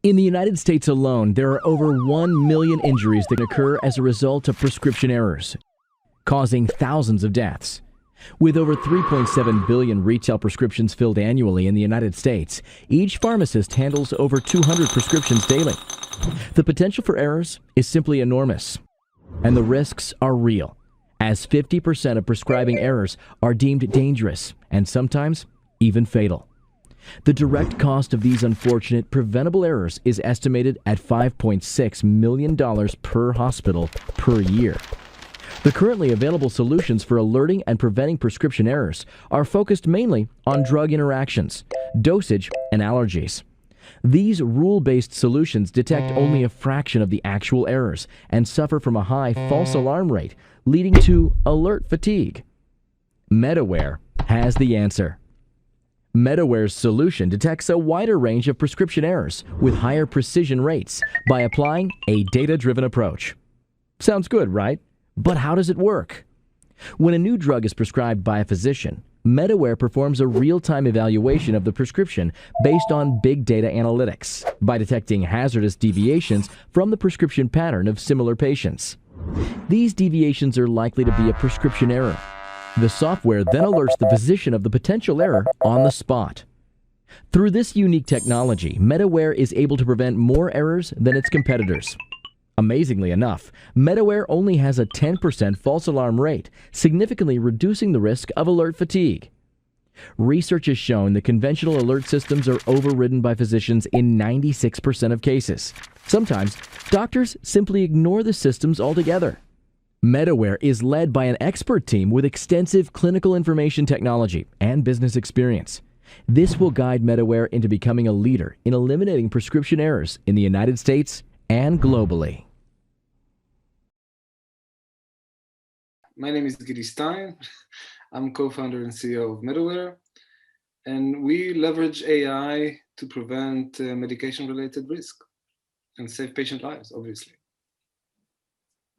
In the United States alone, there are over 1 million injuries that occur as a result of prescription errors, causing thousands of deaths. With over 3.7 billion retail prescriptions filled annually in the United States, each pharmacist handles over 200 prescriptions daily. The potential for errors is simply enormous, and the risks are real, as 50% of prescribing errors are deemed dangerous and sometimes even fatal. The direct cost of these unfortunate preventable errors is estimated at $5.6 million per hospital per year. The currently available solutions for alerting and preventing prescription errors are focused mainly on drug interactions, dosage, and allergies. These rule-based solutions detect only a fraction of the actual errors and suffer from a high false alarm rate, leading to alert fatigue. MedAware has the answer. MedAware's solution detects a wider range of prescription errors with higher precision rates by applying a data-driven approach. Sounds good, right? But how does it work? When a new drug is prescribed by a physician, MedAware performs a real-time evaluation of the prescription based on big data analytics by detecting hazardous deviations from the prescription pattern of similar patients. These deviations are likely to be a prescription error. The software then alerts the physician of the potential error on the spot. Through this unique technology, MedAware is able to prevent more errors than its competitors. Amazingly enough, MedAware only has a 10% false alarm rate, significantly reducing the risk of alert fatigue. Research has shown that conventional alert systems are overridden by physicians in 96% of cases. Sometimes, doctors simply ignore the systems altogether. MedAware is led by an expert team with extensive clinical information technology and business experience. This will guide MedAware into becoming a leader in eliminating prescription errors in the United States and globally. My name is Gidi Stein. I'm co-founder and CEO of MedAware, and we leverage AI to prevent medication-related risk and save patient lives, obviously.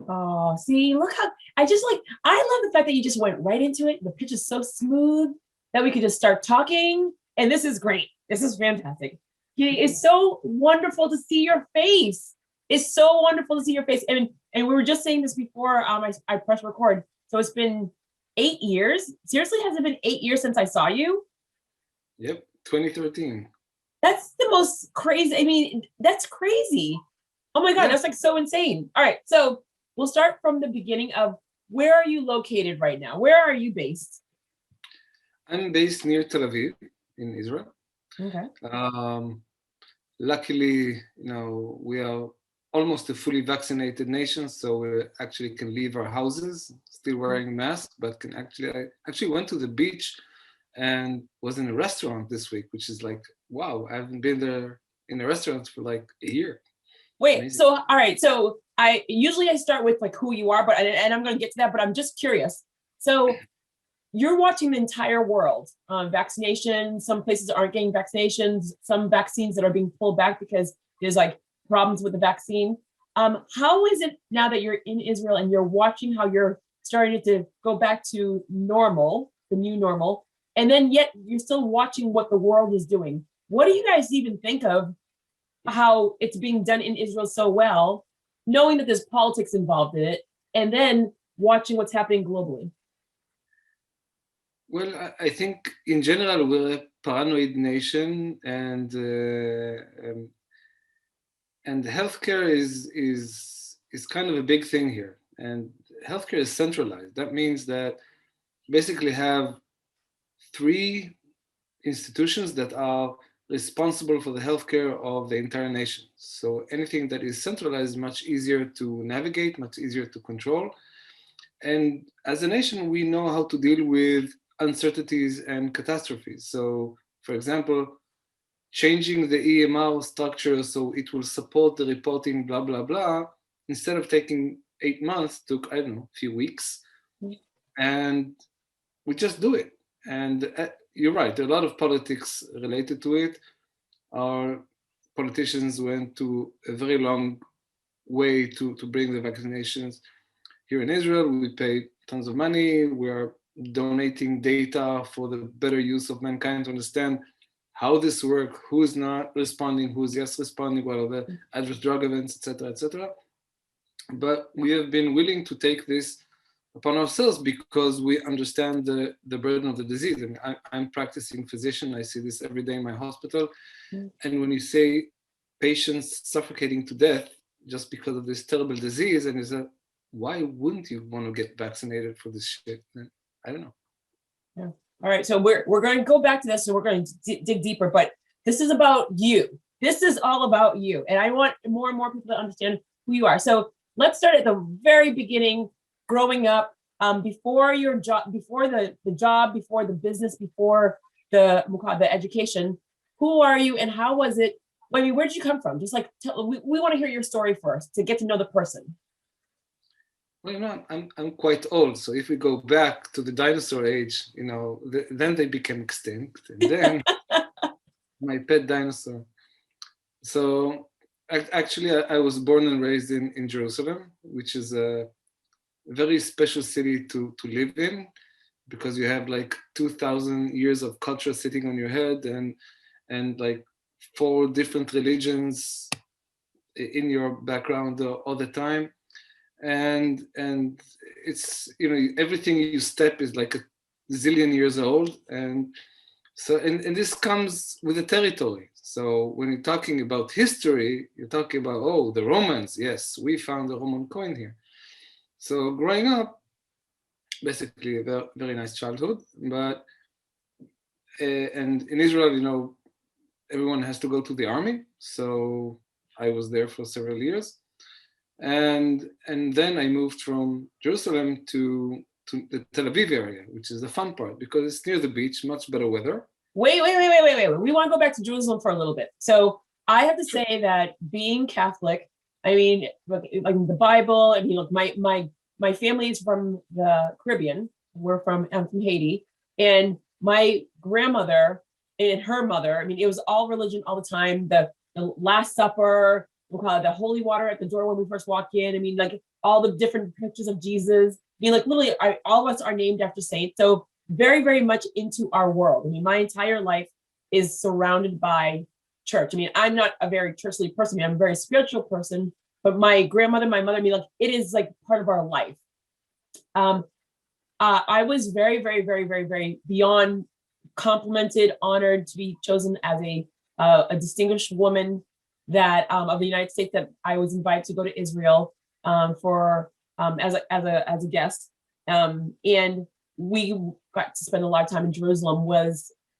Oh, see, look how I love the fact that you just went right into it. The pitch is so smooth that we could just start talking. And this is great. This is fantastic. It's so wonderful to see your face. It's so wonderful to see your face. And we were just saying this before I pressed record. So it's been 8 years. Seriously, has it been 8 years since I saw you? Yep, 2013. That's the most crazy. I mean, that's crazy. Oh my God, Yeah. that's like so insane. All right, so we'll start from the beginning of where are you located right now? Where are you based? I'm based near Tel Aviv in Israel. Okay. Luckily, we are almost a fully vaccinated nation, so we actually can leave our houses still wearing masks, but I actually went to the beach and was in a restaurant this week, which is like, wow, I haven't been there in a restaurant for like a year. Wait, Amazing. so all right, so I start with like who you are, but and I'm going to get to that, but I'm just curious. So you're watching the entire world, vaccinations. Some places aren't getting vaccinations. Some vaccines that are being pulled back because there's like problems with the vaccine. How is it now that you're in Israel and you're watching how you're starting to go back to normal, the new normal, and then yet you're still watching what the world is doing? What do you guys even think of how it's being done in Israel so well, knowing that there's politics involved in it, and then watching what's happening globally? Well, I think in general we're a paranoid nation, and healthcare is kind of a big thing here. And healthcare is centralized. That means that basically have 3 institutions that are responsible for the healthcare of the entire nation. So anything that is centralized is much easier to navigate, much easier to control. And as a nation, we know how to deal with uncertainties and catastrophes. So, for example, changing the EMR structure so it will support the reporting, blah, blah, blah, instead of taking 8 months, took, I don't know, a few weeks. And we just do it. And you're right, there are a lot of politics related to it. Our politicians went to a very long way to bring the vaccinations. Here in Israel, we pay tons of money. We are donating data for the better use of mankind to understand how this works, who's not responding, who's yes responding, what are the adverse drug events, etc., etc. But we have been willing to take this upon ourselves because we understand the burden of the disease. I mean, I'm practicing physician. I see this every day in my hospital. And when you say patients suffocating to death just because of this terrible disease, and is that, why wouldn't you want to get vaccinated for this shit? I don't know. Yeah. All right. So we're going to go back to this, and we're going to dig deeper. But this is about you. This is all about you, and I want more and more people to understand who you are. So let's start at the very beginning. Growing up, before your job, before the job, before the business, before the education. Who are you, and how was it? I mean, where did you come from? Just like we want to hear your story first to get to know the person. Well, you know, I'm quite old, so if we go back to the dinosaur age, you know, then they became extinct, and then my pet dinosaur. So actually, I was born and raised in Jerusalem, which is a very special city to live in, because you have like 2,000 years of culture sitting on your head, and like 4 different religions in your background all the time. And it's, you know, everything you step is like a zillion years old, and so and this comes with the territory. So when you're talking about history, you're talking about, oh, the Romans, yes, we found a Roman coin here. So growing up, basically a very, very nice childhood, but and in Israel, you know, everyone has to go to the army, so I was there for several years. And then I moved from Jerusalem to the Tel Aviv area, which is the fun part because it's near the beach, much better weather. Wait. We want to go back to Jerusalem for a little bit. So I have to say that being Catholic, I mean, like the Bible, I mean, look, my family is from the Caribbean. I'm from Haiti, and my grandmother and her mother, I mean, it was all religion all the time. The Last Supper, we'll call it the holy water at the door when we first walk in. I mean, like all the different pictures of Jesus. I mean, like literally, all of us are named after saints. So very, very much into our world. I mean, my entire life is surrounded by church. I mean, I'm not a very churchly person. I mean, I'm a very spiritual person, but my grandmother, my mother, I mean, like it is like part of our life. I was very, very, very, very, very beyond complimented, honored to be chosen as a distinguished woman that of the United States, that I was invited to go to Israel for as a guest, and we got to spend a lot of time in Jerusalem.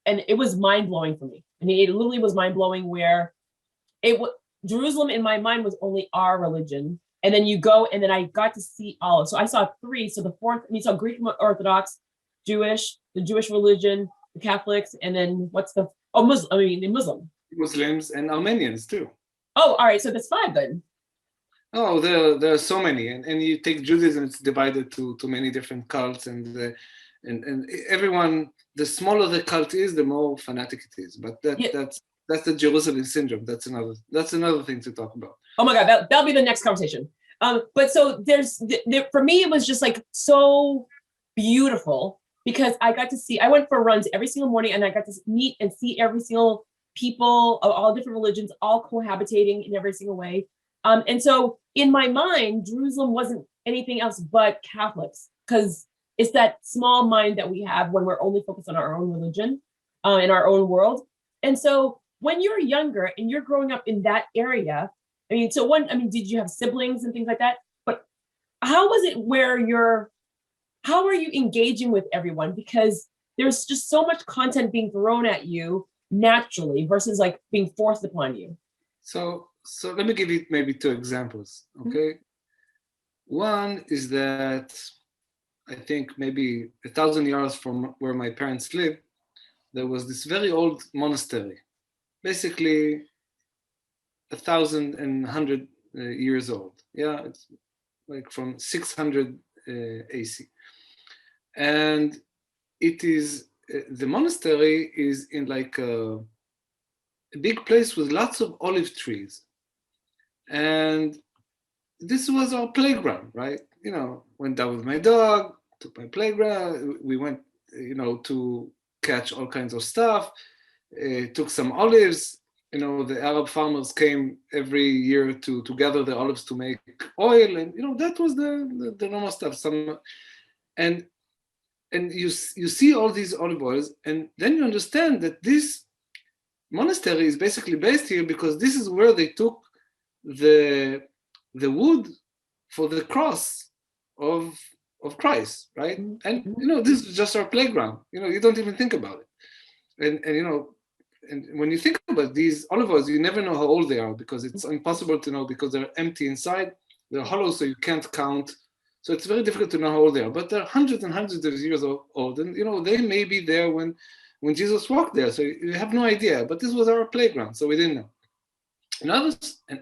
And it was mind blowing for me. I mean, it literally was mind blowing. Where Jerusalem in my mind was only our religion, and then you go, and then I got to see all. So I saw 3. So the fourth, I mean, so Greek Orthodox, Jewish, the Jewish religion, the Catholics, and then what's the Muslim? I mean, the Muslims and Armenians too. Oh, all right. So that's 5 then. Oh, there are so many, and you take Judaism; it's divided to many different cults, and everyone. The smaller the cult is, the more fanatic it is. But that's the Jerusalem syndrome. That's another thing to talk about. Oh my God, that'll be the next conversation. But so for me, it was just like so beautiful because I got to see. I went for runs every single morning, and I got to meet and see every single people of all different religions, all cohabitating in every single way. And so in my mind, Jerusalem wasn't anything else but Catholics, because it's that small mind that we have when we're only focused on our own religion in our own world. And so when you're younger and you're growing up in that area, I mean, did you have siblings and things like that? But how was it how are you engaging with everyone? Because there's just so much content being thrown at you naturally versus like being forced upon you. So let me give you maybe 2 examples, okay? Mm-hmm. One is that I think maybe 1,000 yards from where my parents lived, there was this very old monastery, basically 1,100 years old. Yeah, it's like from 600 AC. And it is, the monastery is in like a big place with lots of olive trees. And this was our playground, right? You know, went down with my dog, took my playground. We went, you know, to catch all kinds of stuff. took some olives. You know, the Arab farmers came every year to gather the olives to make oil, and you know that was the normal stuff. And you see all these olive oils, and then you understand that this monastery is basically based here because this is where they took the wood for the cross of Christ, right? And you know, this is just our playground. You know, you don't even think about it. And you know, and when you think about these olive oils, you never know how old they are because it's impossible to know because they're empty inside, they're hollow, so you can't count. So it's very difficult to know how old they are. But they're hundreds and hundreds of years old, and you know, they may be there when Jesus walked there. So you have no idea. But this was our playground, so we didn't know. And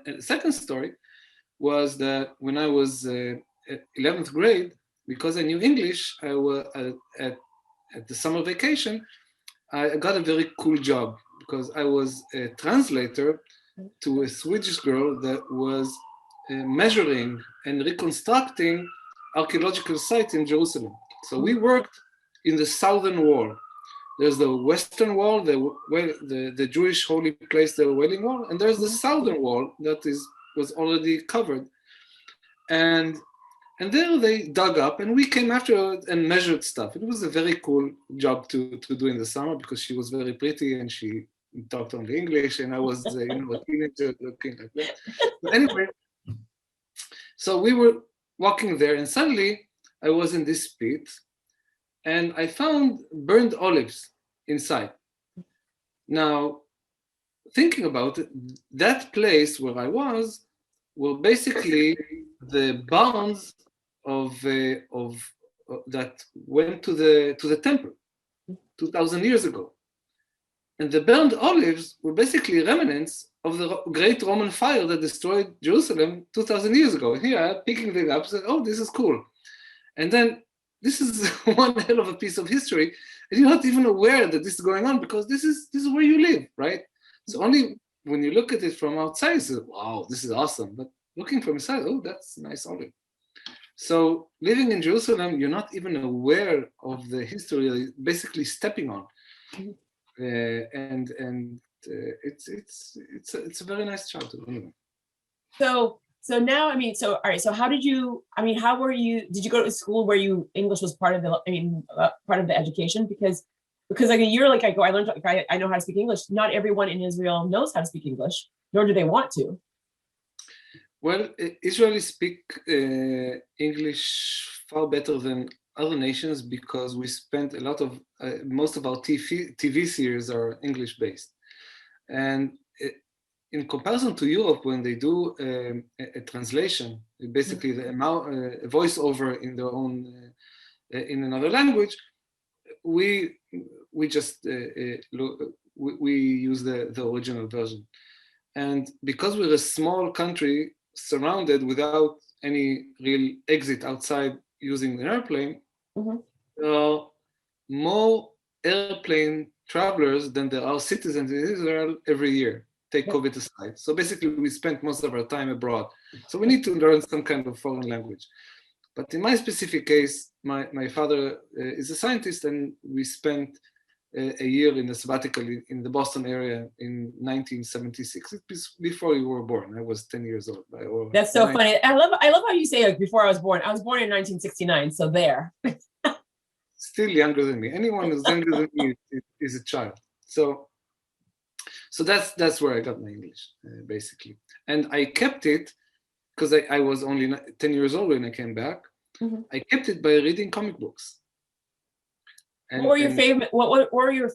the second story was that when I was 11th grade, because I knew English, I was at the summer vacation. I got a very cool job because I was a translator to a Swedish girl that was measuring and reconstructing archaeological sites in Jerusalem. So we worked in the southern wall. There's the western wall, the Jewish holy place, the Wailing Wall, and there's the southern wall that was already covered. And there they dug up, and we came after it and measured stuff. It was a very cool job to do in the summer because she was very pretty and she talked only English, and I was you know, a teenager looking like that. But anyway, so we were walking there, and suddenly I was in this pit, and I found burned olives inside. Now, thinking about it, that place where I was were basically the barns of that went to the temple 2,000 years ago, and the burned olives were basically remnants of the great Roman fire that destroyed Jerusalem 2,000 years ago. And here, I'm picking them up, said, "Oh, this is cool," and then this is one hell of a piece of history, and you're not even aware that this is going on because this is where you live, right? So only when you look at it from outside, you say, "Wow, this is awesome," but looking from inside, oh, that's a nice olive. So living in Jerusalem, you're not even aware of the history you're basically stepping on, it's a very nice childhood. Anyway. So now, I mean, so all right. So how did you? I mean, how were you? Did you go to school where English was part of the? I mean, part of the education because like a year like I go, I learned like I know how to speak English. Not everyone in Israel knows how to speak English, nor do they want to. Well, Israelis speak English far better than other nations because we spent a lot of most of our TV series are English based, and in comparison to Europe, when they do a translation, basically a voiceover in their own in another language, we just we use the original version, and because we're a small country surrounded without any real exit outside using an airplane, there are more airplane travelers than there are citizens in Israel every year. Take COVID aside. So basically, we spent most of our time abroad. So we need to learn some kind of foreign language. But in my specific case, my father is a scientist, and we spent a year in the sabbatical in the Boston area in 1976. It was before you were born. I was 10 years old. That's so funny. I love how you say like before I was born. I was born in 1969. So there. Still younger than me. Anyone who's younger than me is a child. So that's where I got my English, basically. And I kept it because I was only 10 years old when I came back. I kept it by reading comic books. And, what were your favorite? What were your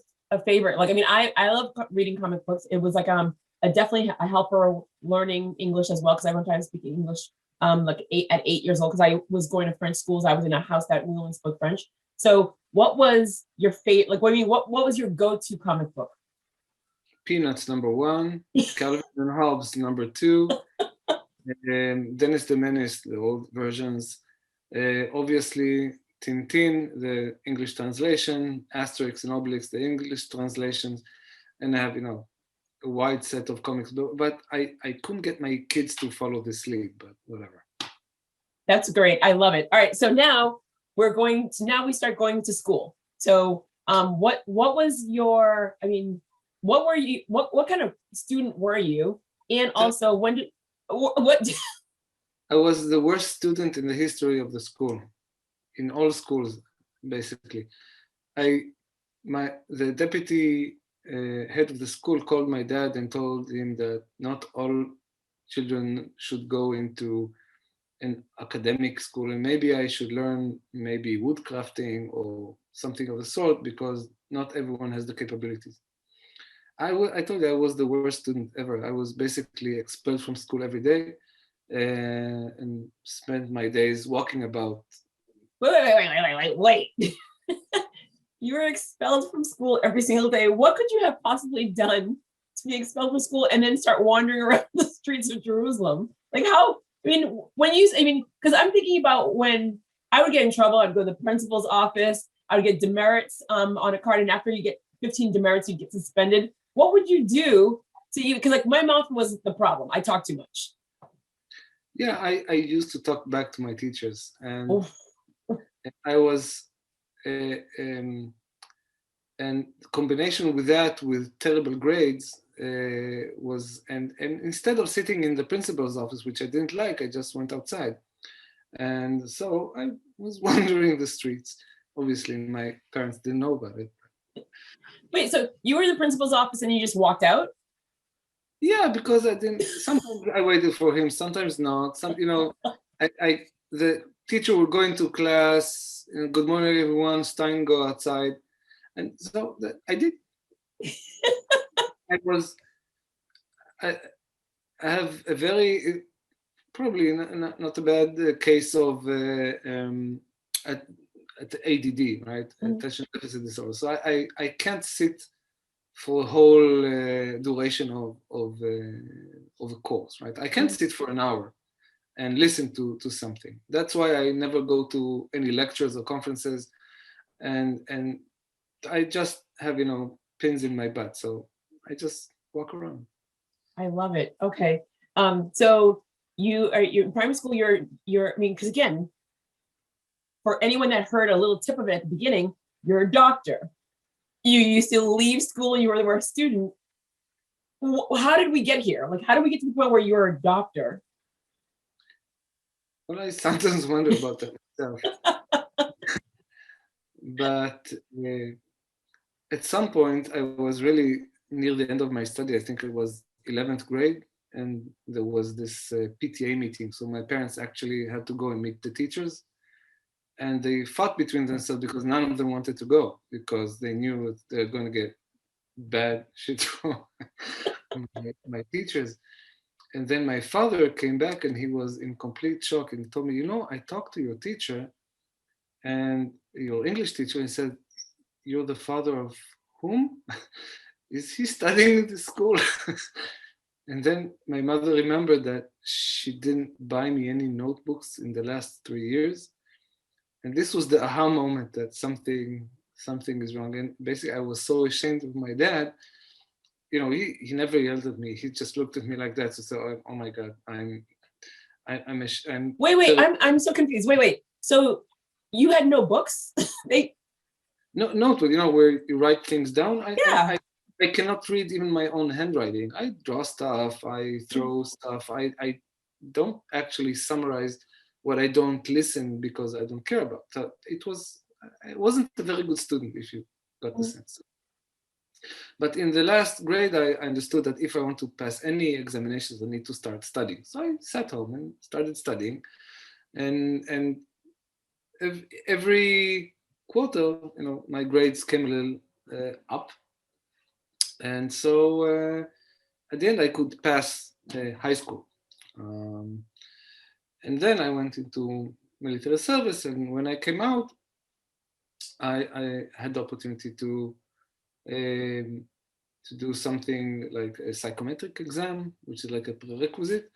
favorite? Like, I mean, I love reading comic books. It was like definitely a helper learning English as well because I went to speak English like at 8 years old because I was going to French schools. I was in a house that we only spoke French. So, what was your favorite? Like, what was your go-to comic book? Peanuts #1, Calvin and Hobbes #2, Dennis the Menace, the old versions, obviously Tintin, the English translation, Asterix and Obelix, the English translations, and I have a wide set of comics, but I couldn't get my kids to follow this lead, but whatever. That's great. I love it. All right, so now we start going to school. So what was your, I mean, what were you, what kind of student were you? And also when did, what? I was the worst student in the history of the school, in all schools, basically. The deputy head of the school called my dad and told him that not all children should go into an academic school, and maybe I should learn maybe woodcrafting or something of the sort, because not everyone has the capabilities. I told you I was the worst student ever. I was basically expelled from school every day, and spent my days walking about. Wait. You were expelled from school every single day. What could you have possibly done to be expelled from school and then start wandering around the streets of Jerusalem? Like how, because I'm thinking about when I would get in trouble, I'd go to the principal's office, I would get demerits on a card, and after you get 15 demerits, you get suspended. What would you do to you? Because like my mouth was the problem. I talk too much. Yeah, I used to talk back to my teachers, and I was, and combination with that, with terrible grades, was, and instead of sitting in the principal's office, which I didn't like, I just went outside. And so I was wandering the streets. Obviously, my parents didn't know about it. Wait, so you were in the principal's office and you just walked out? Yeah, because I didn't. Sometimes I waited for him, sometimes not. The teacher would go into class. Good morning, everyone. Stein, go outside, and so I did. I have a very, probably not a bad case of at ADD, right? Attention deficit disorder. So I can't sit for a whole duration of a course, right? I can't sit for an hour and listen to something. That's why I never go to any lectures or conferences, and I just have pins in my butt, so I just walk around. I love it. Okay, so you're in primary school. Because again, for anyone that heard a little tip of it at the beginning, you're a doctor. You used to leave school and you were a student. How did we get here? Like, how did we get to the point where you're a doctor? Well, I sometimes wonder about that myself. But at some point, I was really near the end of my study. I think it was 11th grade, and there was this PTA meeting. So my parents actually had to go and meet the teachers. And they fought between themselves because none of them wanted to go, because they knew they're going to get bad shit from my teachers. And then my father came back and he was in complete shock and told me, I talked to your teacher and your English teacher, and said, you're the father of whom? Is he studying in the school? And then my mother remembered that she didn't buy me any notebooks in the last 3 years. And this was the aha moment that something is wrong. And basically, I was so ashamed of my dad. He never yelled at me. He just looked at me like that. So, oh my God, I'm. Wait, I'm so confused. Wait. So you had no books? No, where you write things down. Yeah. I cannot read even my own handwriting. I draw stuff. I throw stuff. I don't actually summarize what I don't listen because I don't care about. So I wasn't a very good student, if you got the sense. But in the last grade, I understood that if I want to pass any examinations, I need to start studying. So I sat home and started studying. And every quarter, my grades came a little up. And so at the end, I could pass high school. And then I went into military service, and when I came out, I had the opportunity to do something like a psychometric exam, which is like a prerequisite.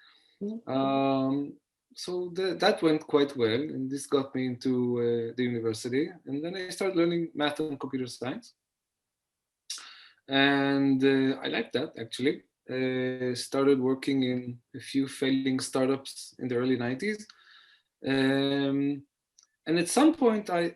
So that went quite well, and this got me into the university. And then I started learning math and computer science. And I liked that, actually. Started working in a few failing startups in the early 90s. And at some point, I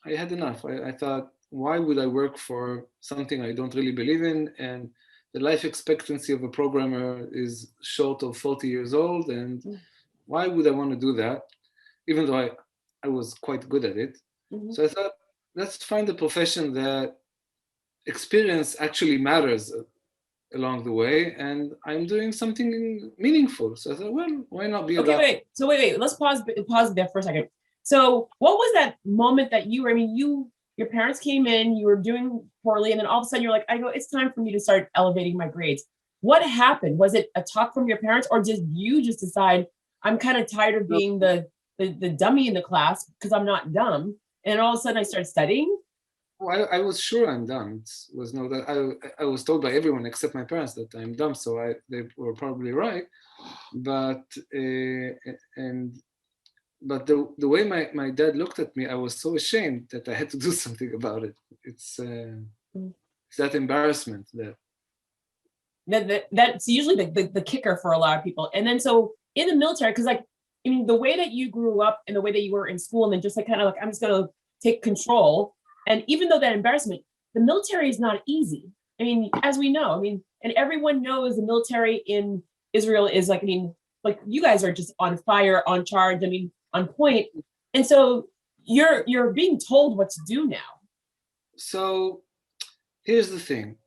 had enough. I thought, why would I work for something I don't really believe in? And the life expectancy of a programmer is short of 40 years old. And why would I want to do that? Even though I was quite good at it. Mhm. So I thought, let's find a profession that experience actually matters along the way, and I'm doing something meaningful. So I thought, well, why not be a Okay, doctor? wait. So wait. Let's pause there for a second. So what was that moment that you were? I mean, your parents came in, you were doing poorly, and then all of a sudden you're like, I go, it's time for me to start elevating my grades. What happened? Was it a talk from your parents, or did you just decide I'm kind of tired of being the dummy in the class because I'm not dumb, and all of a sudden I started studying? Well, I was sure I'm dumb. It was no that I was told by everyone except my parents that I'm dumb, so they were probably right. But and but the way my dad looked at me, I was so ashamed that I had to do something about it. It's that embarrassment that That's usually the kicker for a lot of people. And then so in the military, because like I mean, the way that you grew up and the way that you were in school, and then just like kind of like I'm just gonna take control. And even though that embarrassment, the military is not easy. I mean, as we know, I mean, and everyone knows the military in Israel is like, I mean, like you guys are just on fire, on charge, I mean, on point. And so you're being told what to do now. So here's the thing.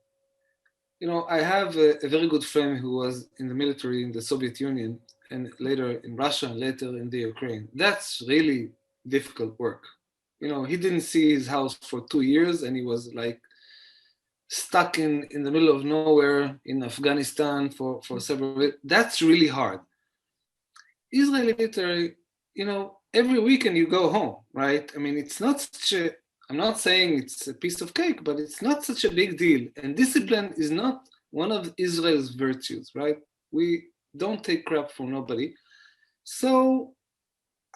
You know, I have a very good friend who was in the military in the Soviet Union and later in Russia and later in the Ukraine. That's really difficult work. You know, he didn't see his house for 2 years and he was like stuck in the middle of nowhere in Afghanistan for several. That's really hard. Israeli military, you know, every weekend you go home, right? I mean, it's not such a, I'm not saying it's a piece of cake, but it's not such a big deal. And discipline is not one of Israel's virtues, right? We don't take crap from nobody. So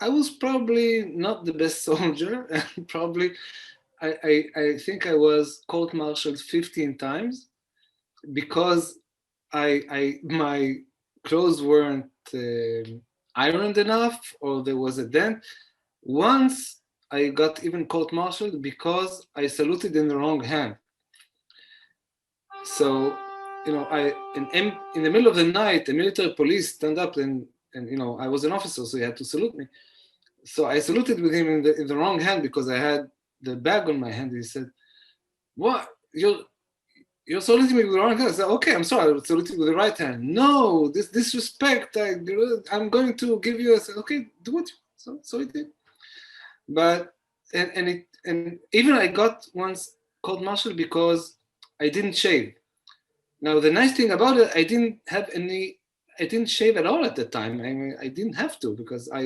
I was probably not the best soldier, and probably I think I was court-martialed 15 times because my clothes weren't ironed enough or there was a dent. Once I got even court-martialed because I saluted in the wrong hand. So, you know, in the middle of the night, the military police stand up and you know, I was an officer, so he had to salute me. So I saluted with him in the wrong hand because I had the bag on my hand. He said, "What? You're saluting me with the wrong hand." I said, "Okay, I'm sorry. I was saluting with the right hand." "No, this disrespect. I'm going to give you." I said, "Okay, do what you want." So he did. But and even I got once court-martialed because I didn't shave. Now the nice thing about it, I didn't shave at all at the time. I mean, I didn't have to because I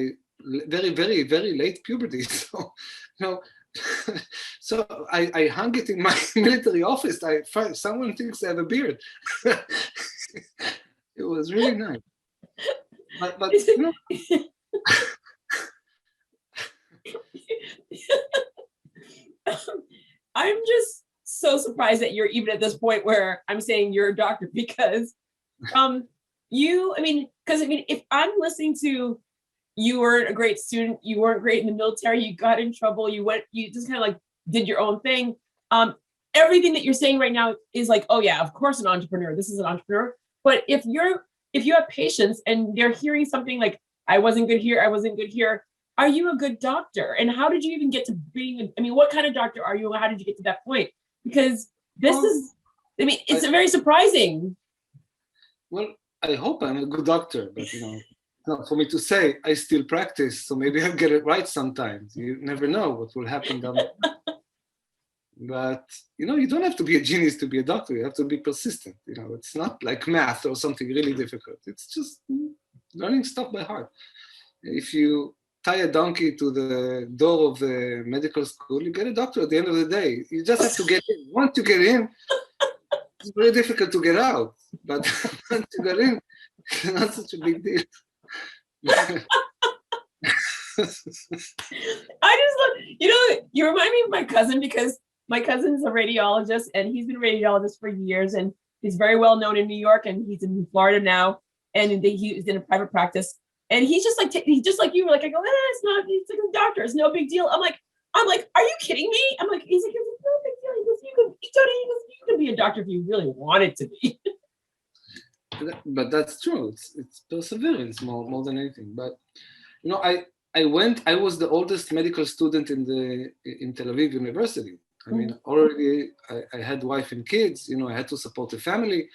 very late puberty. So, you know, so I hung it in my military office. Someone thinks I have a beard. It was really nice. But you know, I'm just so surprised that you're even at this point where I'm saying you're a doctor because you, I mean, because I mean, if I'm listening to you weren't a great student, you weren't great in the military, you got in trouble, you just kind of like did your own thing. Everything that you're saying right now is like, oh yeah, of course an entrepreneur. This is an entrepreneur. But if you have patients and they're hearing something like, I wasn't good here, I wasn't good here, are you a good doctor? And how did you even get to being, I mean, what kind of doctor are you? How did you get to that point? Because this is, I mean, it's very surprising. Well, I hope I'm a good doctor, but you know, not for me to say. I still practice, so maybe I'll get it right sometimes. You never know what will happen down the line. But you know, you don't have to be a genius to be a doctor. You have to be persistent. You know, it's not like math or something really difficult. It's just learning stuff by heart. If you tie a donkey to the door of the medical school, you get a doctor at the end of the day. You just have to get in. Once you get in, it's very difficult to get out. But once you get in, it's not such a big deal. I just love, you know, you remind me of my cousin because my cousin's a radiologist and he's been a radiologist for years and he's very well known in New York and he's in Florida now and he's in a private practice and he's just like he's just like you were like I go it's not, it's like a doctor, it's no big deal. I'm like are you kidding me? I'm like he's like it's no big You can be a doctor if you really wanted to be. But that's true. It's perseverance more than anything. But you know, I was the oldest medical student in Tel Aviv University. I mean, already I had wife and kids. You know, I had to support the family.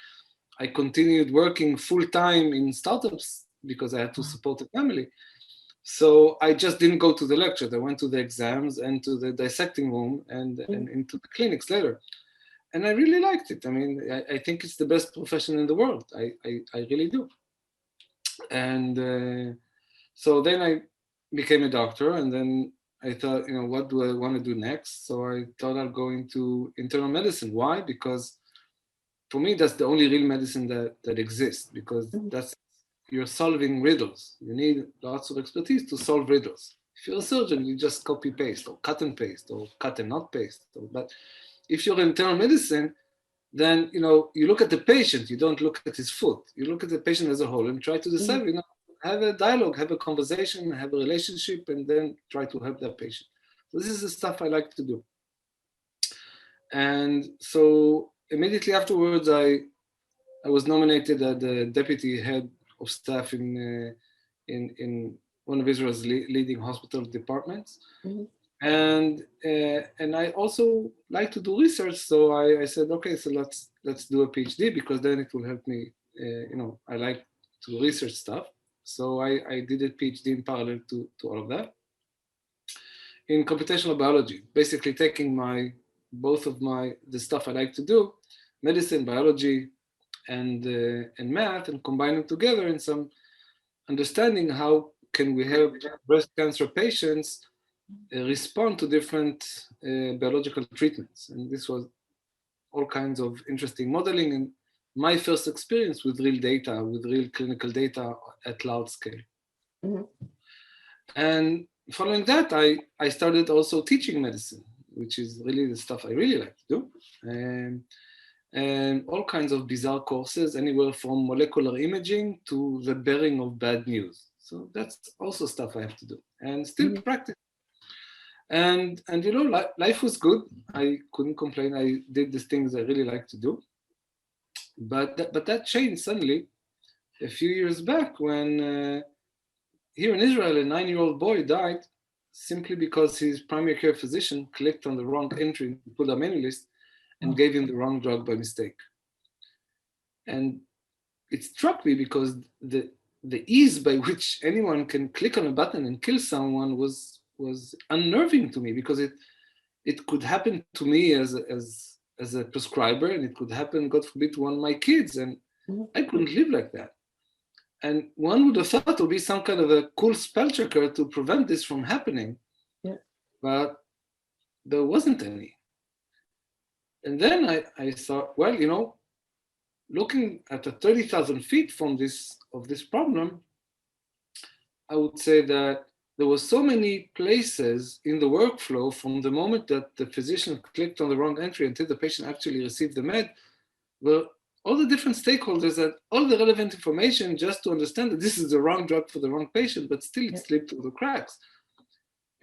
I continued working full time in startups because I had to support the family. So I just didn't go to the lectures. I went to the exams and to the dissecting room and into the clinics later. And I really liked it. I mean, I think it's the best profession in the world. I really do. And so then I became a doctor, and then I thought, you know, what do I want to do next? So I thought I'll go into internal medicine. Why? Because for me, that's the only real medicine that exists, because that's, you're solving riddles. You need lots of expertise to solve riddles. If you're a surgeon, you just copy paste or cut and paste or cut and not paste. But if you're in internal medicine, then you know, you look at the patient, you don't look at his foot. You look at the patient as a whole and try to decide, you know, have a dialogue, have a conversation, have a relationship, and then try to help that patient. So this is the stuff I like to do. And so immediately afterwards, I was nominated as the deputy head of staff in one of Israel's leading hospital departments. And I also like to do research, so I said, okay, so let's do a PhD, because then it will help me. You know, I like to research stuff, so I did a PhD in parallel to all of that in computational biology, basically taking the stuff I like to do, medicine, biology, and math, and combine them together in some understanding how can we help breast cancer patients respond to different biological treatments. And this was all kinds of interesting modeling and my first experience with real data, with real clinical data at large scale. And following that, I started also teaching medicine, which is really the stuff I really like to do. And all kinds of bizarre courses, anywhere from molecular imaging to the bearing of bad news. So that's also stuff I have to do and still practice. And you know, life was good. I couldn't complain. I did the things I really like to do. But that changed suddenly a few years back when here in Israel, a 9-year-old boy died simply because his primary care physician clicked on the wrong entry in the Pull-up menu list and gave him the wrong drug by mistake. And it struck me because the ease by which anyone can click on a button and kill someone was unnerving to me, because it could happen to me as a prescriber, and it could happen, God forbid, to one of my kids, and I couldn't live like that. And one would have thought it would be some kind of a cool spell checker to prevent this from happening, but there wasn't any. And then I thought, well, you know, looking at 30,000 feet from this problem, I would say that there were so many places in the workflow from the moment that the physician clicked on the wrong entry until the patient actually received the med, where all the different stakeholders had all the relevant information just to understand that this is the wrong drug for the wrong patient, but still it slipped through the cracks.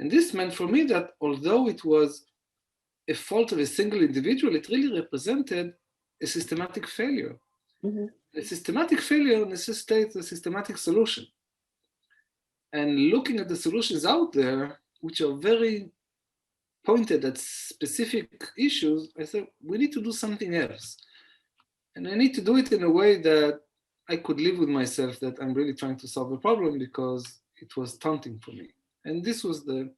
And this meant for me that although it was a fault of a single individual, it really represented a systematic failure. A systematic failure necessitates a systematic solution. And looking at the solutions out there, which are very pointed at specific issues, I said, we need to do something else. And I need to do it in a way that I could live with myself, that I'm really trying to solve a problem, because it was taunting for me. And this was the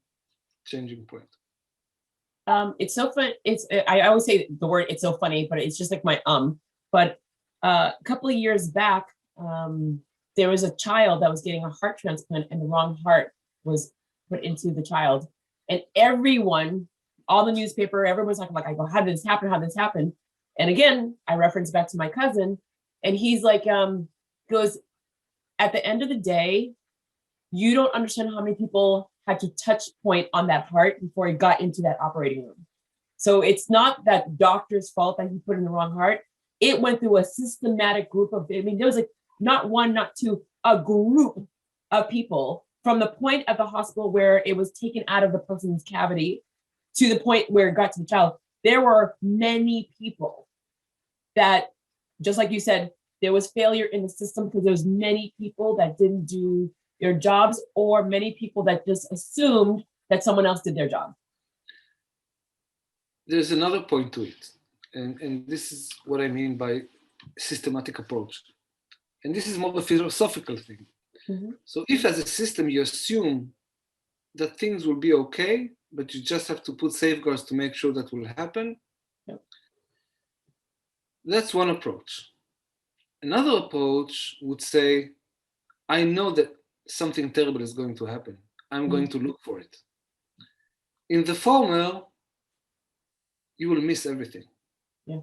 changing point. It's so fun. I always say the word, it's so funny, but it's just like my But a couple of years back, there was a child that was getting a heart transplant, and the wrong heart was put into the child. And everyone, all the newspaper, everyone's talking like, I go, how did this happen? How did this happen? And again, I reference back to my cousin, and he's like, goes, at the end of the day, you don't understand how many people had to touch point on that heart before he got into that operating room. So it's not that doctor's fault that he put in the wrong heart. It went through a systematic group of, there was like not one, not two, a group of people from the point at the hospital where it was taken out of the person's cavity to the point where it got to the child. there were many people that, just like you said, there was failure in the system because there was many people that didn't do their jobs, or many people that just assumed that someone else did their job. There's another point to it, and this is what I mean by systematic approach. And this is more a philosophical thing. Mm-hmm. So if as a system you assume that things will be okay, but you just have to put safeguards to make sure that will happen, yep. That's one approach. Another approach would say, I know that something terrible is going to happen. I'm going to look for it. In the former, you will miss everything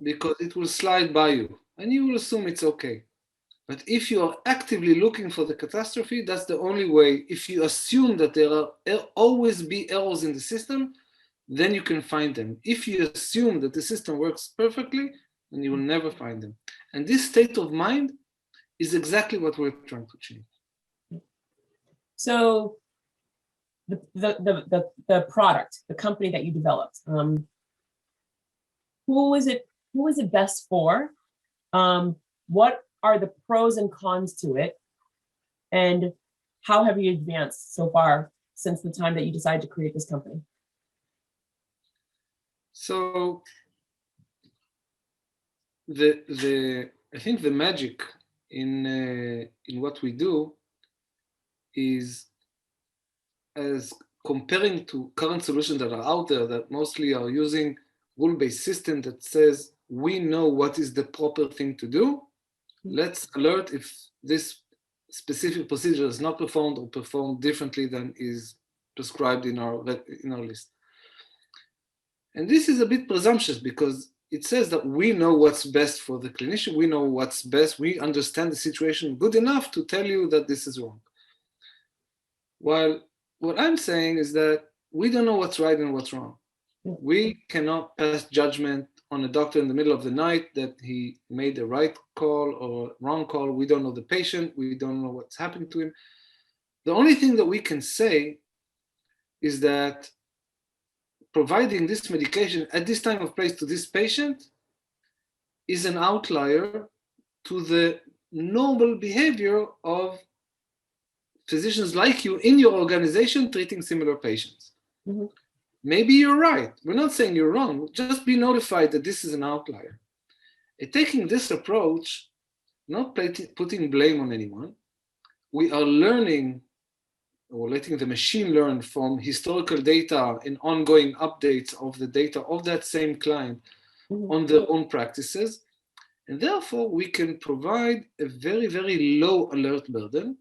because it will slide by you and you will assume it's okay. But if you are actively looking for the catastrophe, that's the only way. If you assume that there are always be errors in the system, then you can find them. If you assume that the system works perfectly, then you will never find them. And this state of mind is exactly what we're trying to change. So the product, the company that you developed, who is it best for? What are the pros and cons to it? And how have you advanced so far since the time that you decided to create this company? So I think the magic in what we do is, as comparing to current solutions that are out there that mostly are using rule-based system that says we know what is the proper thing to do. Let's alert if this specific procedure is not performed or performed differently than is prescribed in our list. And this is a bit presumptuous because it says that we know what's best for the clinician, we know what's best, we understand the situation good enough to tell you that this is wrong. While what I'm saying is that we don't know what's right and what's wrong. We cannot pass judgment on a doctor in the middle of the night that he made the right call or wrong call. We don't know the patient. We don't know what's happening to him. The only thing that we can say is that providing this medication at this time of place to this patient is an outlier to the normal behavior of physicians like you in your organization treating similar patients. Mm-hmm. Maybe you're right. We're not saying you're wrong. Just be notified that this is an outlier. And taking this approach, not putting blame on anyone, we are learning or letting the machine learn from historical data and ongoing updates of the data of that same client on their own practices. And therefore, we can provide a very, very low alert burden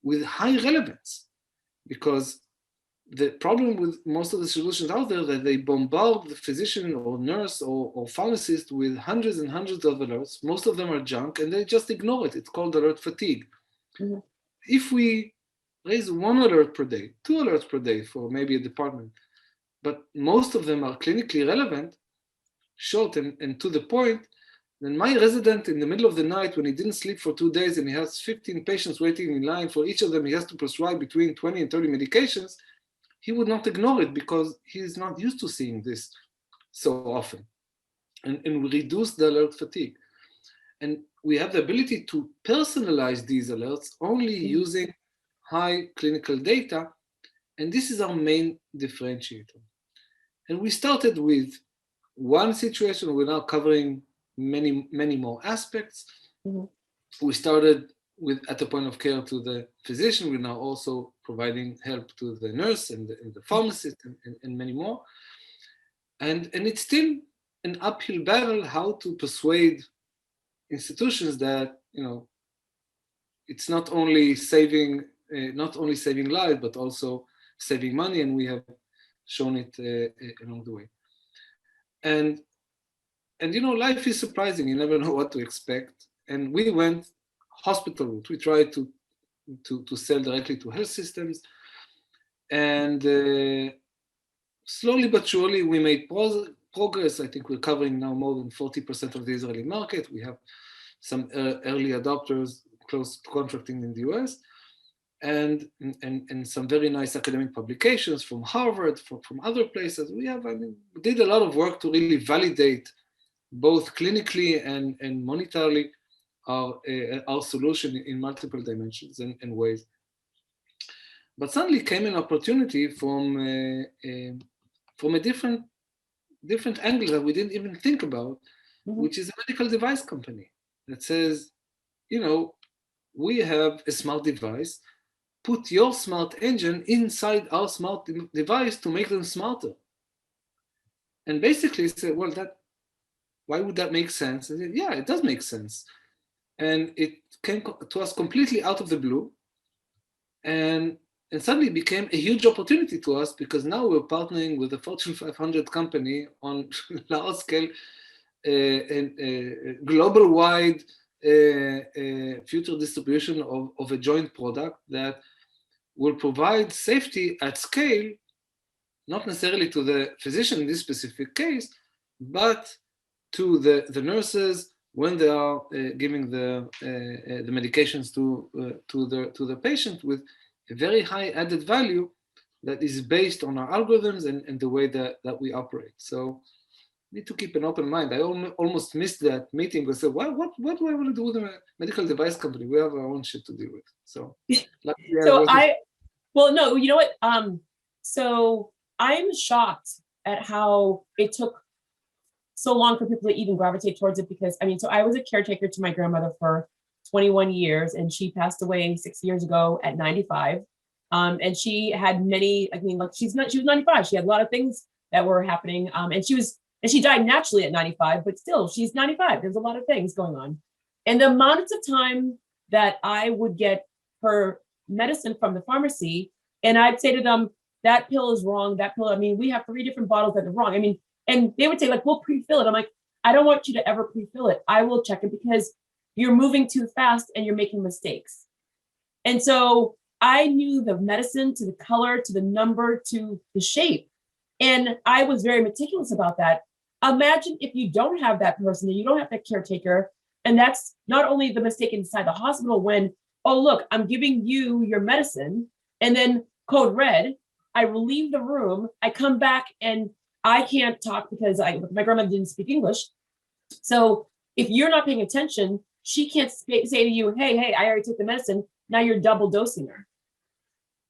with high relevance, because the problem with most of the solutions out there that they bombard the physician or nurse or pharmacist with hundreds and hundreds of alerts. Most of them are junk and they just ignore it. It's called alert fatigue. Mm-hmm. If we raise one alert per day, 2 alerts per day for maybe a department, but most of them are clinically relevant, short and to the point, then my resident in the middle of the night when he didn't sleep for 2 days and he has 15 patients waiting in line, for each of them he has to prescribe between 20 and 30 medications, he would not ignore it because he's not used to seeing this so often. And we reduce the alert fatigue. And we have the ability to personalize these alerts only using high clinical data. And this is our main differentiator. And we started with one situation. We're now covering many, many more aspects. Mm-hmm. We started with at the point of care to the physician. We're now also providing help to the nurse and the pharmacist and many more. And it's still an uphill battle how to persuade institutions that, you know, it's not only saving lives, but also saving money. And we have shown it along the way. And you know, life is surprising. You never know what to expect. And we went hospital route. We tried to sell directly to health systems, and slowly but surely we made progress. I think we're covering now more than 40% of the Israeli market. We have some early adopters close to contracting in the US, and some very nice academic publications from Harvard, from other places. We did a lot of work to really validate both clinically and monetarily our solution in multiple dimensions and ways. But suddenly came an opportunity from a different angle that we didn't even think about, which is a medical device company that says, we have a smart device, put your smart engine inside our smart device to make them smarter. And basically say, well, why would that make sense? I said, yeah, it does make sense. And it came to us completely out of the blue, and suddenly became a huge opportunity to us, because now we're partnering with a Fortune 500 company on large scale and global-wide future distribution of a joint product that will provide safety at scale, not necessarily to the physician in this specific case, but to the nurses when they are giving the medications to the patient, with a very high added value that is based on our algorithms and the way that we operate. So need to keep an open mind. I almost missed that meeting because I said, what do I want to do with a medical device company? We have our own shit to deal with. So, well, no, you know what? So I'm shocked at how it took so long for people to even gravitate towards it, because so I was a caretaker to my grandmother for 21 years, and she passed away 6 years ago at 95. And she had many, she was 95. She had a lot of things that were happening. And she died naturally at 95, but still she's 95. There's a lot of things going on. And the amount of time that I would get her medicine from the pharmacy, and I'd say to them, that pill is wrong, that pill, we have 3 different bottles that are wrong. And they would say, we'll pre-fill it. I'm like, I don't want you to ever pre-fill it. I will check it, because you're moving too fast and you're making mistakes. And so I knew the medicine to the color, to the number, to the shape. And I was very meticulous about that. Imagine if you don't have that person, and you don't have that caretaker, and that's not only the mistake inside the hospital when, oh, look, I'm giving you your medicine, and then code red, I leave the room, I come back and I can't talk because my grandmother didn't speak English. So if you're not paying attention, she can't say to you, hey, I already took the medicine, now you're double dosing her.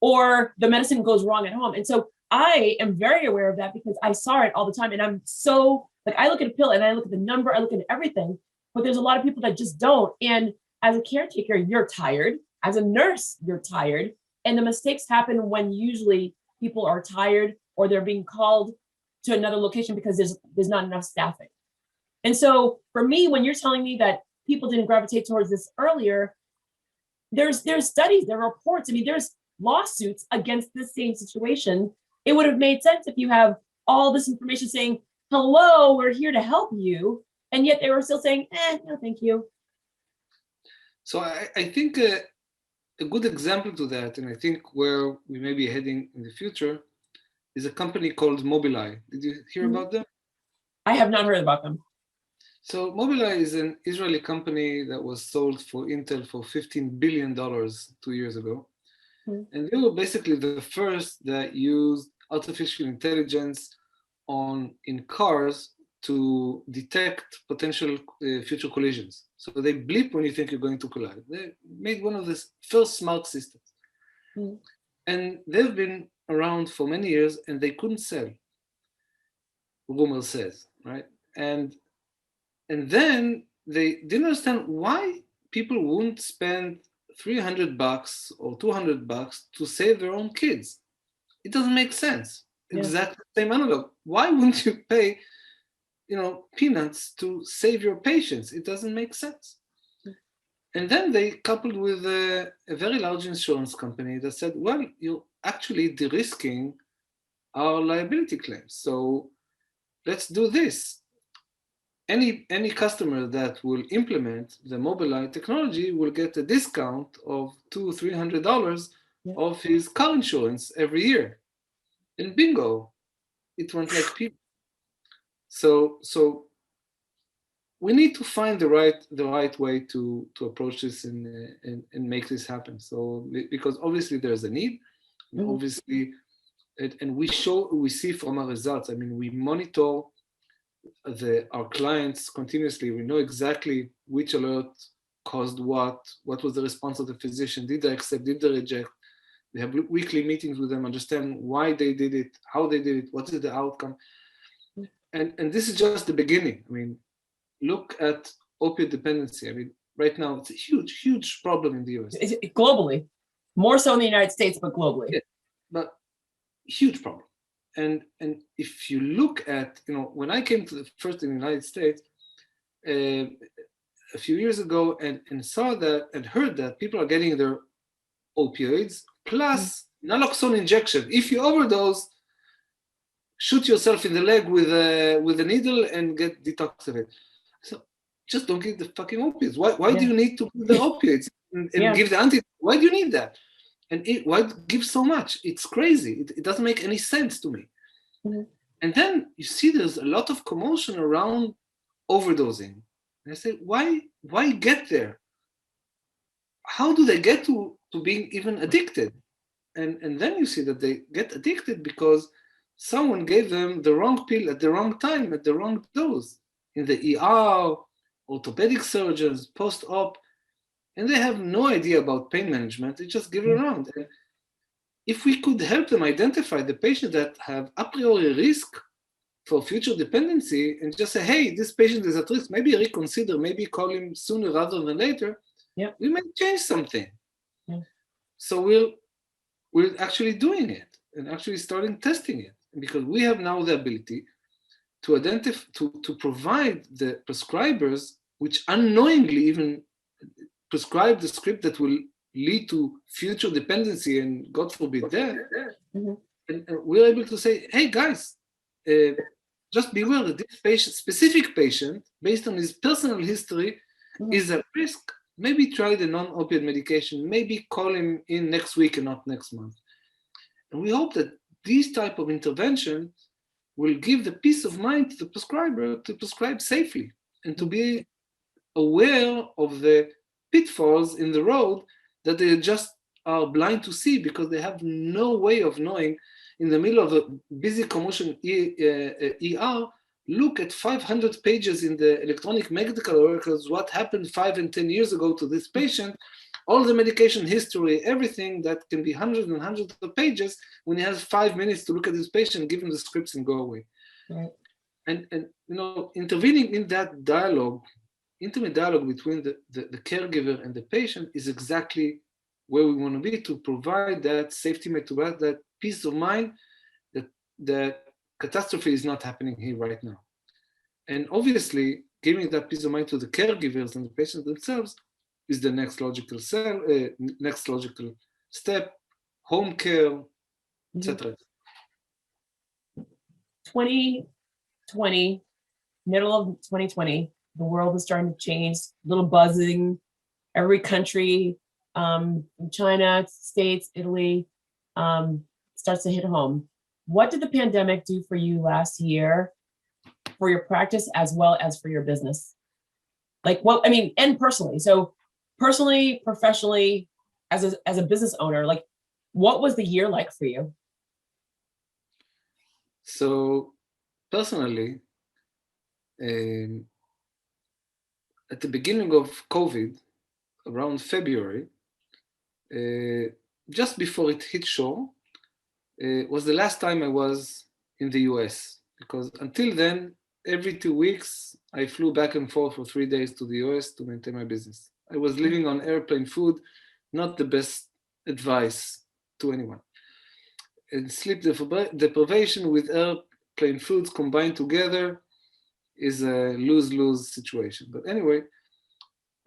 Or the medicine goes wrong at home. And so I am very aware of that, because I saw it all the time. And I'm so, I look at a pill and I look at the number, I look at everything, but there's a lot of people that just don't. And as a caretaker, you're tired. As a nurse, you're tired. And the mistakes happen when usually people are tired, or they're being called to another location because there's not enough staffing. And so for me, when you're telling me that people didn't gravitate towards this earlier, there's studies, there are reports. There's lawsuits against this same situation. It would have made sense if you have all this information saying, hello, we're here to help you. And yet they were still saying, no, thank you. So I think a good example to that, and I think where we may be heading in the future, is a company called Mobileye. Did you hear about them? I have not heard about them. So Mobileye is an Israeli company that was sold for Intel for $15 billion 2 years ago. And they were basically the first that used artificial intelligence in cars to detect potential future collisions. So they bleep when you think you're going to collide. They made one of the first smart systems. And they've been around for many years, and they couldn't sell, rumor says, right? And then they didn't understand why people wouldn't spend $300 or $200 to save their own kids. It doesn't make sense. Yeah. Exactly the same analog. Why wouldn't you pay, peanuts to save your patients? It doesn't make sense. And then they coupled with a very large insurance company that said, well, you're actually de-risking our liability claims. So let's do this. Any customer that will implement the Mobileye technology will get a discount of $200-300 of his car insurance every year. And bingo, it went like people. So we need to find the right way to approach this and make this happen. So because obviously there's a need, and obviously, and we see from our results. I mean, we monitor our clients continuously. We know exactly which alert caused what was the response of the physician, did they accept, did they reject. We have weekly meetings with them, understand why they did it, how they did it, what is the outcome. And this is just the beginning. I mean, look at opioid dependency. I mean, right now it's a huge problem in the US. Globally, more so in the United States, but globally. Yeah, but huge problem. And if you look at, when I came to the first in the United States a few years ago and saw that and heard that people are getting their opioids plus naloxone injection. If you overdose, shoot yourself in the leg with a needle and get detoxified. So just don't give the fucking opiates. Why do you need to give the opiates and give the antidote? Why do you need that? And why give so much? It's crazy. It doesn't make any sense to me. And then you see there's a lot of commotion around overdosing. And I say, why get there? How do they get to being even addicted? And then you see that they get addicted because someone gave them the wrong pill at the wrong time, at the wrong dose, in the ER, orthopedic surgeons, post-op, and they have no idea about pain management. They just give it around. And if we could help them identify the patients that have a priori risk for future dependency and just say, hey, this patient is at risk, maybe reconsider, maybe call him sooner rather than later, we might change something. So we're actually doing it and actually starting testing it, because we have now the ability to identify, to provide the prescribers, which unknowingly even prescribe the script that will lead to future dependency and God forbid death. And we're able to say, hey guys, just beware that this specific patient, based on his personal history, is at risk. Maybe try the non-opioid medication, maybe call him in next week and not next month. And we hope that these type of intervention will give the peace of mind to the prescriber to prescribe safely and to be aware of the pitfalls in the road that they just are blind to see because they have no way of knowing. In the middle of a busy commotion ER, look at 500 pages in the electronic medical records, what happened 5 and 10 years ago to this patient, all the medication history, everything that can be hundreds and hundreds of pages when he has 5 minutes to look at this patient, give him the scripts and go away. And intervening in that dialogue, intimate dialogue between the caregiver and the patient is exactly where we want to be, to provide that safety net, to provide that peace of mind that the catastrophe is not happening here right now. And obviously, giving that peace of mind to the caregivers and the patients themselves is the next logical step, home care, etc. 2020, middle of 2020, the world is starting to change, little buzzing, every country, China, States, Italy, starts to hit home. What did the pandemic do for you last year, for your practice as well as for your business? And personally. So personally, professionally, as a business owner, what was the year like for you? So personally, at the beginning of COVID, around February, just before it hit shore, was the last time I was in the US, because until then, every 2 weeks, I flew back and forth for 3 days to the US to maintain my business. I was living on airplane food, not the best advice to anyone. And sleep deprivation with airplane foods combined together is a lose-lose situation. But anyway,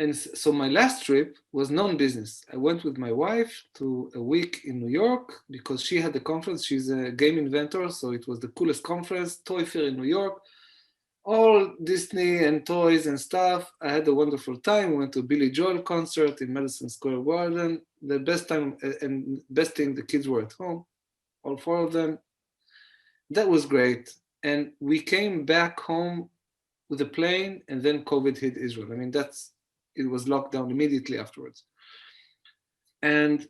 and so my last trip was non-business. I went with my wife to a week in New York because she had the conference. She's a game inventor, so it was the coolest conference, toy fair in New York. All Disney and toys and stuff. I had a wonderful time. We went to a Billy Joel concert in Madison Square Garden. The best time and best thing, the kids were at home, all 4 of them. That was great. And we came back home with a plane, and then COVID hit Israel. I mean, it was locked down immediately afterwards. And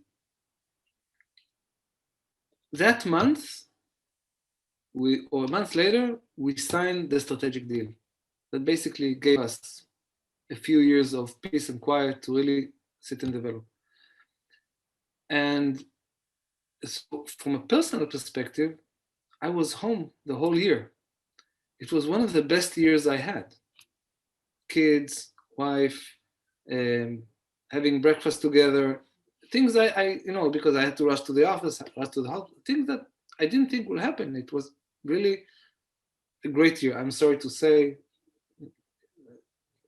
that month, or a month later, we signed the strategic deal that basically gave us a few years of peace and quiet to really sit and develop. And so from a personal perspective, I was home the whole year. It was one of the best years I had. Kids, wife, having breakfast together, things I because I had to rush to the office, rush to the house, things that I didn't think would happen. It was really a great year. I'm sorry to say.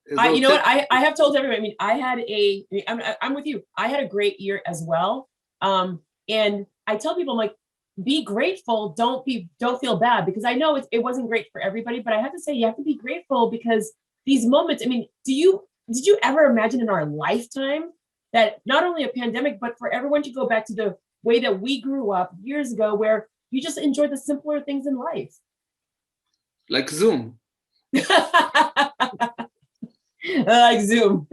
You know what? I have told everybody. I mean, I'm with you. I had a great year as well. And I tell people, I'm like, be grateful. Don't feel bad, because I know it wasn't great for everybody. But I have to say, you have to be grateful, because these moments. I mean, did you ever imagine in our lifetime that not only a pandemic, but for everyone to go back to the way that we grew up years ago, where you just enjoy the simpler things in life, like Zoom. Like Zoom.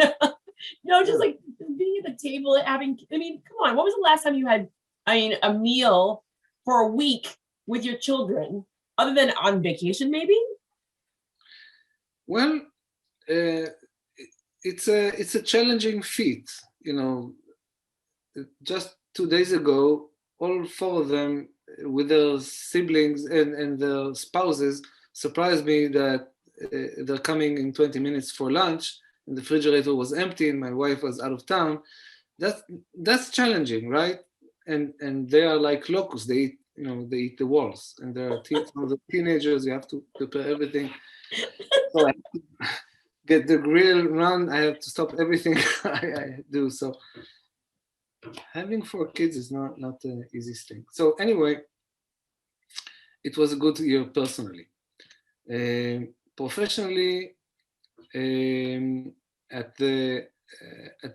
No, just like being at the table and having, I mean, come on, what was the last time you had, a meal for a week with your children, other than on vacation, maybe? Well, it's a challenging feat. Just 2 days ago, all 4 of them, with their siblings and their spouses, surprised me that they're coming in 20 minutes for lunch, and the refrigerator was empty, and my wife was out of town. That's challenging, right? And they are like locusts. They eat the walls, and they're teenagers. You have to prepare everything. So I have to get the grill run. I have to stop everything I do. So having 4 kids is not the easiest thing. So anyway, it was a good year personally. Professionally, at the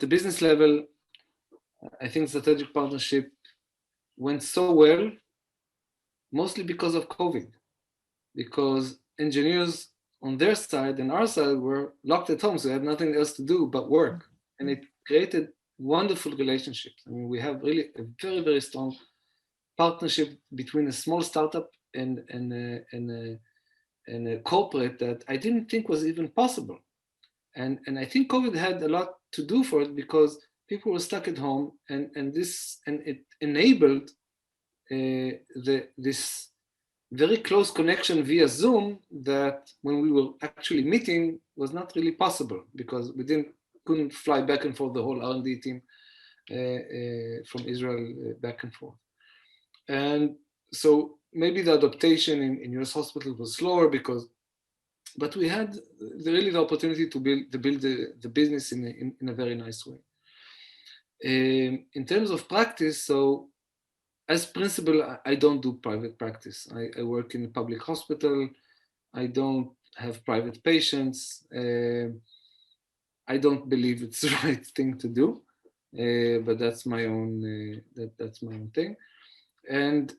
business level, I think strategic partnership went so well, mostly because of COVID, because engineers on their side and our side were locked at home, so they had nothing else to do but work, and it created wonderful relationships. I mean, we have really a very, very strong partnership between a small startup and a corporate that I didn't think was even possible. And I think COVID had a lot to do for it, because people were stuck at home, and it enabled this very close connection via Zoom that when we were actually meeting was not really possible, because we couldn't fly back and forth, the whole R&D team from Israel back and forth. And so maybe the adaptation in US hospital was slower, but we had really the opportunity to build the business in a very nice way. In terms of practice, so as principal, I don't do private practice. I work in a public hospital. I don't have private patients. I don't believe it's the right thing to do, but that's my own thing. And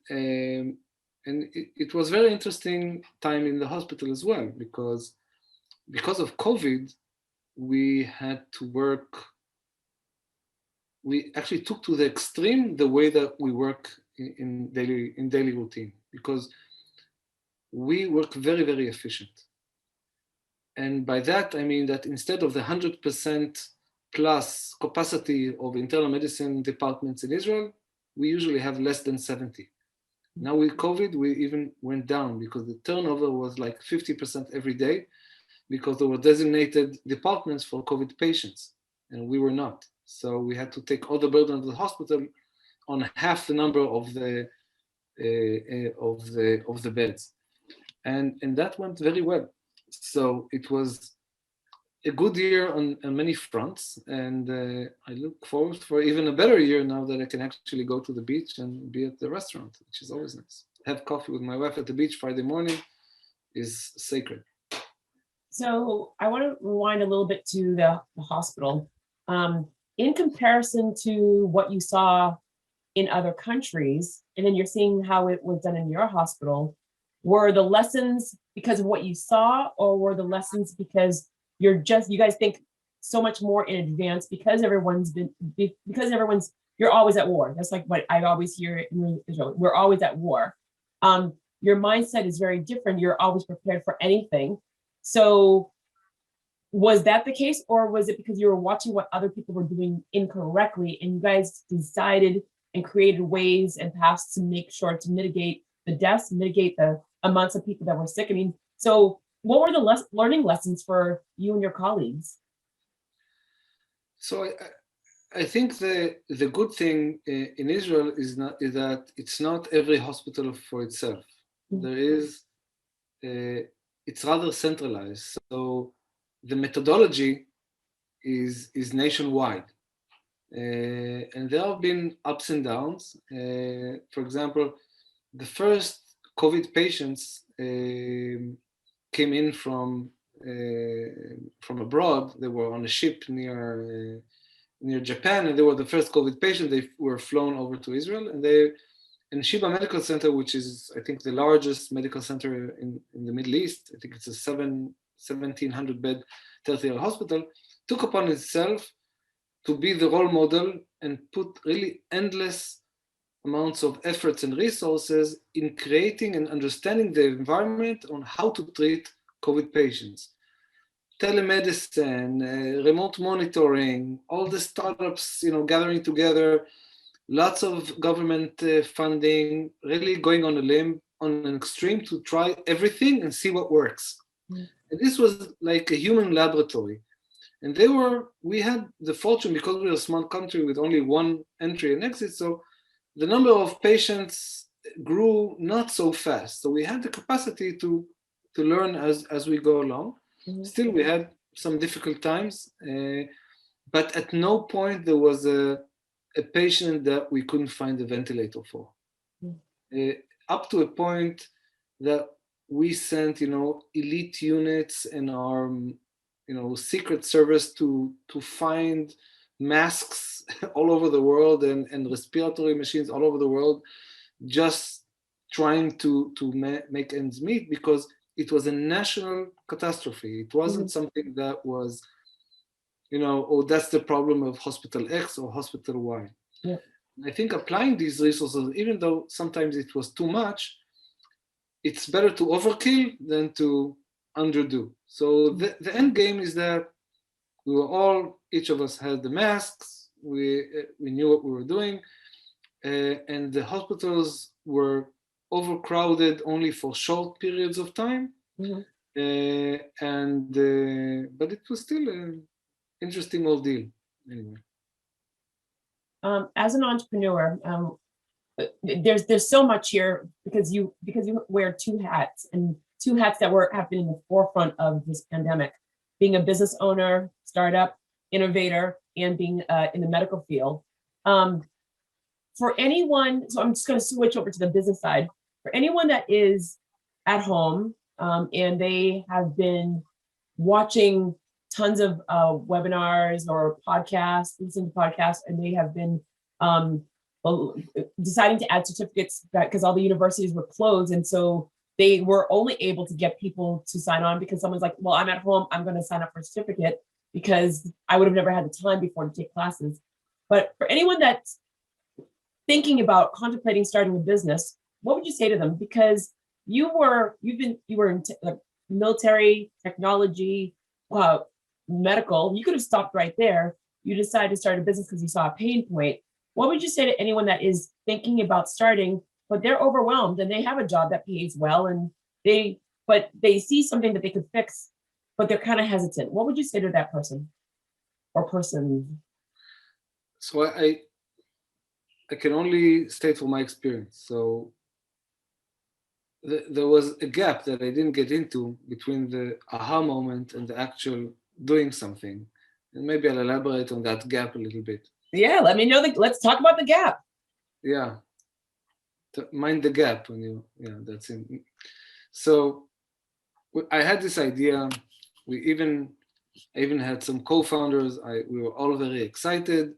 it was very interesting time in the hospital as well, because of COVID, we had to work. We actually took to the extreme the way that we work in daily routine, because we work very, very efficient. And by that, I mean that instead of the 100% plus capacity of internal medicine departments in Israel, we usually have less than 70. Now with COVID, we even went down, because the turnover was like 50% every day, because there were designated departments for COVID patients, and we were not. So we had to take all the burden of the hospital on half the number of the beds, and that went very well. So it was a good year on many fronts, and I look forward for even a better year now that I can actually go to the beach and be at the restaurant, which is always nice. Have coffee with my wife at the beach Friday morning is sacred. So I want to rewind a little bit to the hospital. In comparison to what you saw in other countries, and then you're seeing how it was done in your hospital, were the lessons because of what you saw, or were the lessons because you guys think so much more in advance because you're always at war. That's like what I always hear in Israel. We're always at war. Your mindset is very different. You're always prepared for anything. So was that the case, or was it because you were watching what other people were doing incorrectly and you guys decided and created ways and paths to make sure to mitigate the deaths, mitigate the amounts of people that were sick? I mean, so what were the learning lessons for you and your colleagues? So I think the good thing in Israel is that it's not every hospital for itself. There is, it's rather centralized. So the methodology is nationwide. And there have been ups and downs. For example, the first COVID patients came in from abroad. They were on a ship near Japan, and they were the first COVID patient. They were flown over to Israel, and they in Sheba Medical Center, which is, I think, the largest medical center in the Middle East. I think it's a 1,700 bed tertiary hospital, took upon itself to be the role model and put really endless amounts of efforts and resources in creating and understanding the environment on how to treat COVID patients. Telemedicine, remote monitoring, all the startups, gathering together, lots of government funding, really going on a limb, on an extreme to try everything and see what works. And this was like a human laboratory. And we had the fortune, because we were a small country with only one entry and exit, so the number of patients grew not so fast. So we had the capacity to learn as we go along. Still, we had some difficult times, but at no point there was a patient that we couldn't find a ventilator for. Up to a point that we sent, elite units and our, secret service to find masks all over the world and respiratory machines all over the world, just trying to make ends meet, because it was a national catastrophe. It wasn't something that was, that's the problem of hospital X or hospital Y. Yeah. I think applying these resources, even though sometimes it was too much, it's better to overkill than to underdo. So the end game is that we were each of us had the masks, we knew what we were doing, and the hospitals were overcrowded only for short periods of time. But it was still an interesting ordeal anyway. As an entrepreneur, there's so much here because you wear two hats, and two hats that have been in the forefront of this pandemic: being a business owner, startup, innovator, and being in the medical field. For anyone, so I'm just going to switch over to the business side. For anyone that is at home and they have been watching tons of webinars or podcasts, listening to podcasts, and they have been deciding to add certificates because all the universities were closed. And so they were only able to get people to sign on because someone's like, well, I'm at home, I'm going to sign up for a certificate because I would have never had the time before to take classes. But for anyone that's thinking about contemplating starting a business, what would you say to them? Because you were in military, technology, medical. You could have stopped right there. You decided to start a business because you saw a pain point. What would you say to anyone that is thinking about starting, but they're overwhelmed and they have a job that pays well, and they see something that they could fix, but they're kind of hesitant? What would you say to that person or persons? So I can only state from my experience. So there was a gap that I didn't get into between the aha moment and the actual doing something. And maybe I'll elaborate on that gap a little bit. Yeah, let me know. Let's talk about the gap. Yeah. Mind the gap that's it. So I had this idea. I even had some co-founders. We were all very excited,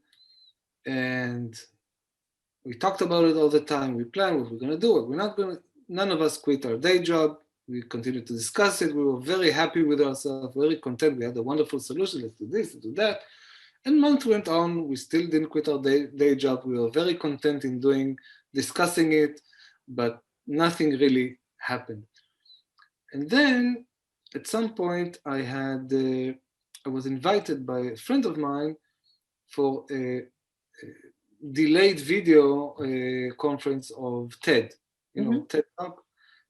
and we talked about it all the time. We planned what we're going to do, what we're not going to none of us quit our day job. We continued to discuss it. We were very happy with ourselves, very content. We had a wonderful solution. Let's do this, let's do that. And months went on. We still didn't quit our day job. We were very content in discussing it, but nothing really happened. And then at some point I was invited by a friend of mine for a delayed video conference of TED, TED Talk.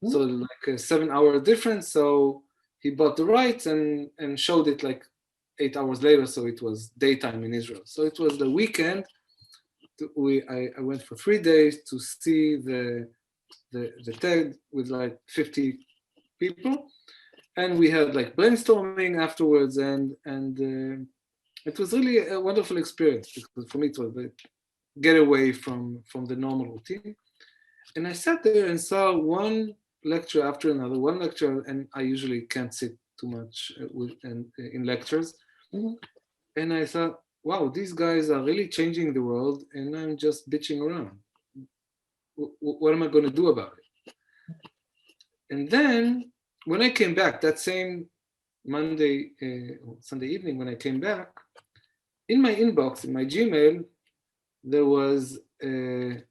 So like a 7-hour difference. So he bought the rights and showed it like 8 hours later. So it was daytime in Israel. So it was the weekend. I went for 3 days to see the TED with like 50 people. And we had like brainstorming afterwards, and it was really a wonderful experience, because for me it was a get away from the normal routine. And I sat there and saw one lecture after another, one lecture, and I usually can't sit too much in lectures. And I thought, wow, these guys are really changing the world, and I'm just bitching around. What am I going to do about it? And then when I came back, that same Sunday evening, when I came back, in my inbox, in my Gmail, there was an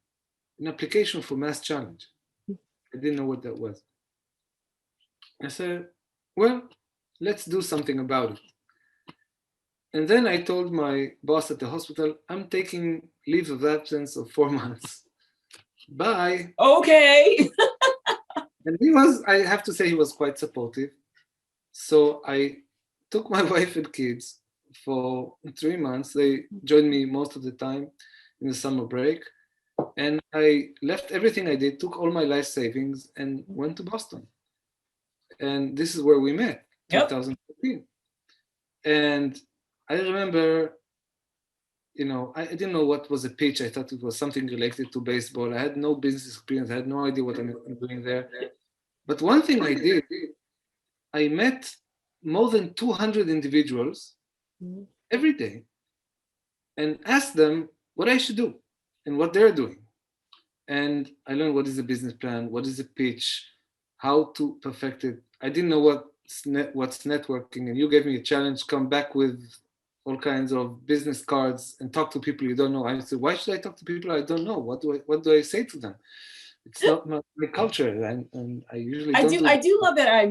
application for Mass Challenge. I didn't know what that was. I said, well, let's do something about it. And then I told my boss at the hospital, I'm taking leave of absence of 4 months. Bye. Okay. And I have to say, he was quite supportive. So I took my wife and kids for 3 months. They joined me most of the time in the summer break. And I left everything I did, took all my life savings, and went to Boston. And this is where we met, 2015. And I remember, I didn't know what was a pitch. I thought it was something related to baseball. I had no business experience. I had no idea what I'm doing there. But one thing I did, I met more than 200 individuals every day and asked them what I should do and what they're doing. And I learned what is a business plan, what is a pitch, how to perfect it. I didn't know what's networking, and you gave me a challenge, come back with all kinds of business cards and talk to people you don't know. I said, why should I talk to people I don't know? What do I say to them? It's not my culture, and I usually don't. I do love that I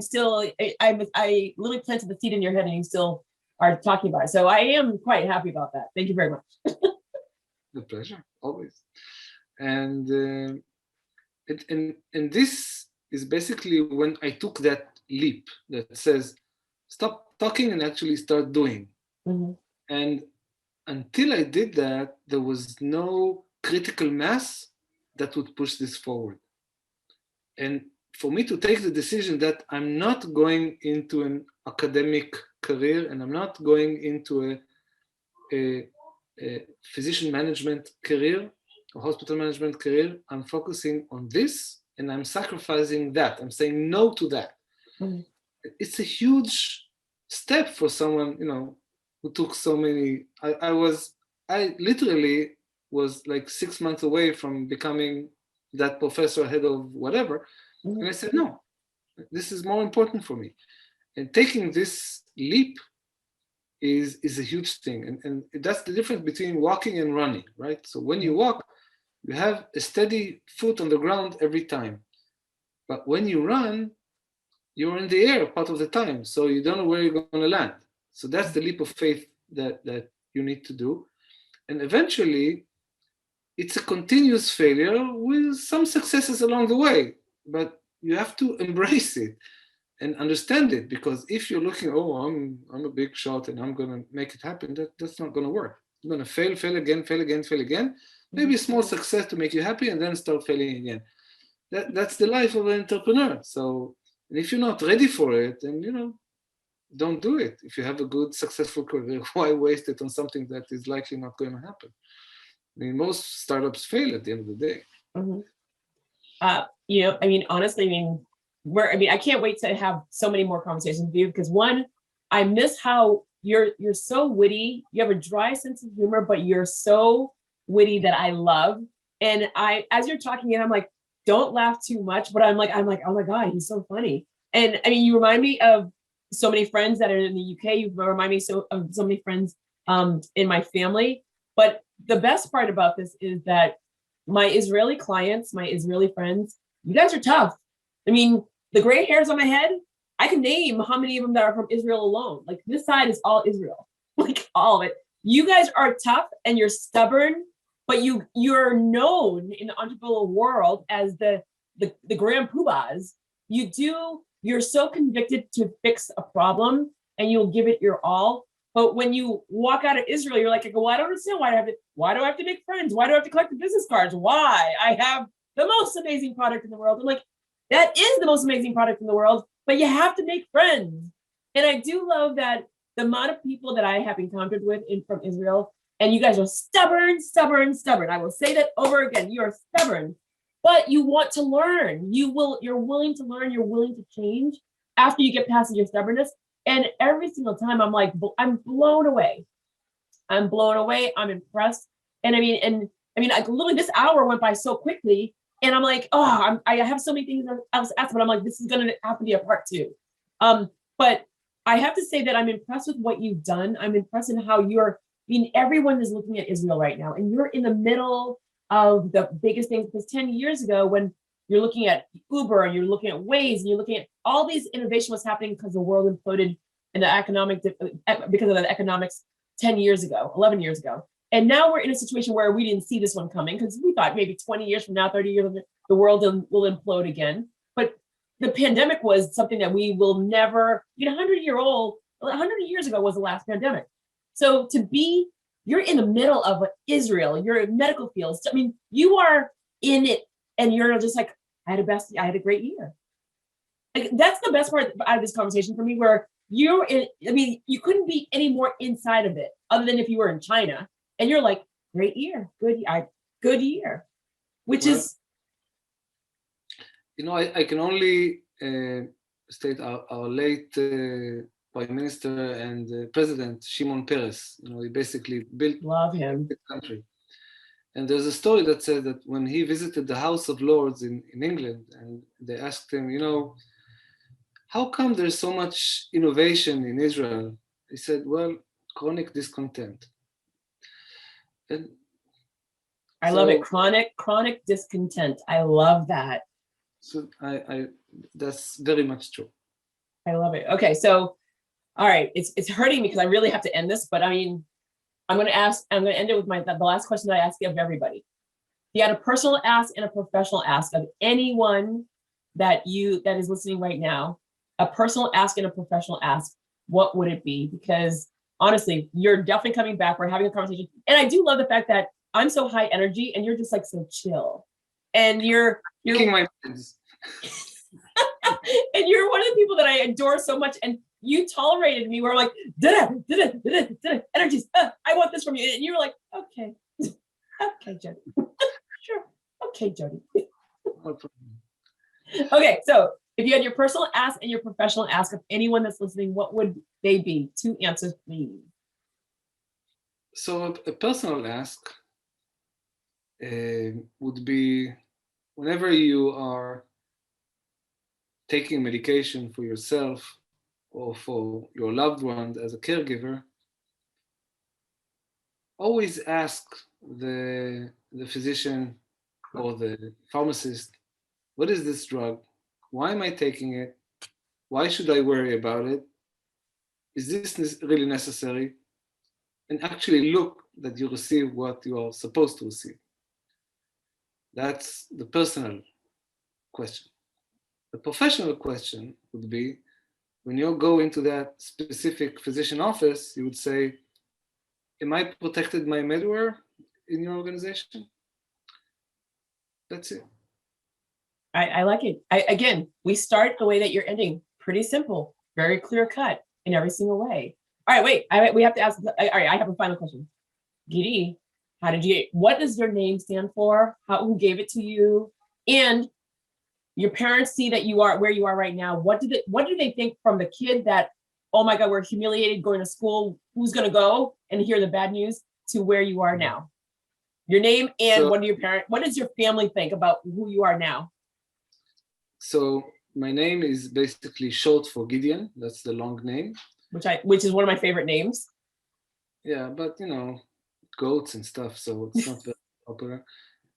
literally planted the seed in your head, and you still are talking about it. So I am quite happy about that. Thank you very much. The pleasure, always. And this is basically when I took that leap that says, stop talking and actually start doing. And until I did that, there was no critical mass that would push this forward. And for me to take the decision that I'm not going into an academic career, and I'm not going into a physician management career, a hospital management career, I'm focusing on this, and I'm sacrificing that. I'm saying no to that. It's a huge step for someone, who took so many. I literally was like 6 months away from becoming that professor, head of whatever. And I said, no, this is more important for me. And taking this leap is a huge thing. And that's the difference between walking and running, right? So when you walk, you have a steady foot on the ground every time. But when you run, you're in the air part of the time. So you don't know where you're going to land. So that's the leap of faith that you need to do. And eventually, it's a continuous failure with some successes along the way. But you have to embrace it and understand it, because if you're looking, I'm a big shot and I'm going to make it happen, that's not going to work. You're going to fail again. Maybe a small success to make you happy, and then start failing again. That's the life of an entrepreneur. So, and if you're not ready for it, then don't do it. If you have a good, successful career, why waste it on something that is likely not going to happen? I mean, most startups fail at the end of the day. Honestly, I can't wait to have so many more conversations with you, because one, I miss how you're so witty. You have a dry sense of humor, but you're so witty that I love. And as you're talking, and I'm like, don't laugh too much, but I'm like, oh my God, he's so funny. And I mean, you remind me of so many friends that are in the UK. You remind me of so many friends in my family. But the best part about this is that my Israeli clients, my Israeli friends, you guys are tough. I mean, the gray hairs on my head, I can name how many of them that are from Israel alone. Like this side is all Israel, like all of it. You guys are tough and you're stubborn, but you're known in the entrepreneurial world as the grand poobahs. You're so convicted to fix a problem and you'll give it your all. But when you walk out of Israel, you're like, well, I don't understand why do I have to make friends? Why do I have to collect the business cards? Why? I have the most amazing product in the world. I'm like, that is the most amazing product in the world, but you have to make friends. And I do love that the amount of people that I have encountered with from Israel, and you guys are stubborn, stubborn, stubborn. I will say that over again. You are stubborn, but you want to learn. You're willing to learn. You're willing to change after you get past your stubbornness. And every single time I'm like, I'm blown away. I'm blown away. I'm impressed. And I mean, like literally this hour went by so quickly. And I'm like, I have so many things I was asked, but I'm like, this is going to have to be a part two. But I have to say that I'm impressed with what you've done. I'm impressed in how everyone is looking at Israel right now. And you're in the middle of the biggest things, because 10 years ago, when you're looking at Uber and you're looking at Waze and you're looking at all these innovation was happening because the world imploded in the because of the economics 10 years ago, 11 years ago. And now we're in a situation where we didn't see this one coming because we thought maybe 20 years from now, 30 years, the world will implode again. But the pandemic was something that we will never, 100 years ago was the last pandemic. So you're in the middle of Israel, you're in medical fields. I mean, you are in it and you're just like, I had a great year. Like, that's the best part out of this conversation for me, where you couldn't be any more inside of it other than if you were in China and you're like, great year, good year, which is. I can only state our late Prime Minister and President, Shimon Peres. He basically built the country. And there's a story that says that when he visited the House of Lords in England, and they asked him, how come there's so much innovation in Israel? He said, well, chronic discontent. And I love it. Chronic discontent. I love that. So that's very much true. I love it. Okay, so all right, it's hurting me because I really have to end this, but I mean, I'm going to end it with the last question that I ask of everybody. If you had a personal ask and a professional ask of anyone that is listening right now, a personal ask and a professional ask, what would it be? Because honestly, you're definitely coming back. We're having a conversation. And I do love the fact that I'm so high energy and you're just like so chill. And you're my friends. And you're one of the people that I adore so much. And you tolerated me where I'm like, energies, I want this from you. And you were like, okay. Okay, Jodi. Sure. Okay, Jodi. Okay, so if you had your personal ask and your professional ask of anyone that's listening, what would they be? 2 answers, please. So a personal ask would be, whenever you are taking medication for yourself or for your loved ones as a caregiver, always ask the physician or the pharmacist, what is this drug? Why am I taking it? Why should I worry about it? Is this really necessary? And actually look that you receive what you are supposed to receive. That's the personal question. The professional question would be, when you go into that specific physician office, you would say, am I protected by MedAware in your organization? That's it. I like it. Again, we start the way that you're ending. Pretty simple, very clear cut in every single way. All right, wait, we have to ask. All right, I have a final question. Gidi, what does your name stand for? Who gave it to you? And your parents see that you are where you are right now. What do they think from the kid that, oh my God, we're humiliated going to school, who's going to go and hear the bad news, to where you are now? Your name and So- what does your family think about who you are now? So my name is basically short for Gideon. That's the long name. Which is one of my favorite names. Yeah, but goats and stuff, so it's not very popular,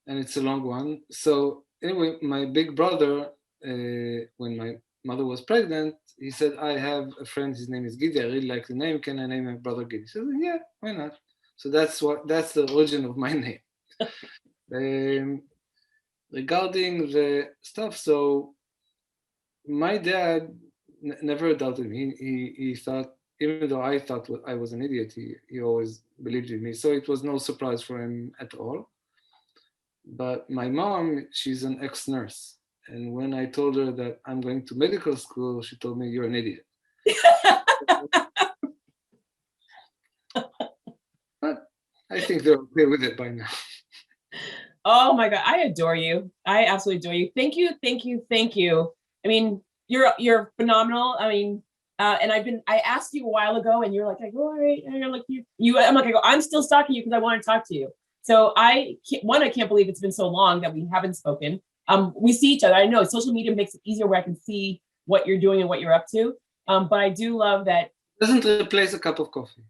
and it's a long one. So anyway, my big brother, when my mother was pregnant, he said, I have a friend, his name is Gidi, I really like the name, can I name my brother Gidi? So yeah, why not? So that's the origin of my name. Regarding the stuff, so my dad never doubted me. He thought, even though I thought I was an idiot, he always believed in me. So it was no surprise for him at all. But my mom, she's an ex-nurse. And when I told her that I'm going to medical school, she told me, you're an idiot. But I think they're okay with it by now. Oh my God, I adore you. I absolutely adore you. Thank you, thank you, thank you. I mean, you're phenomenal. I mean, and I asked you a while ago, and you're like, I go, all right, and you're like, I'm still stalking you because I want to talk to you. So I can't believe it's been so long that we haven't spoken. We see each other. I know social media makes it easier where I can see what you're doing and what you're up to. But I do love that. Doesn't replace a cup of coffee.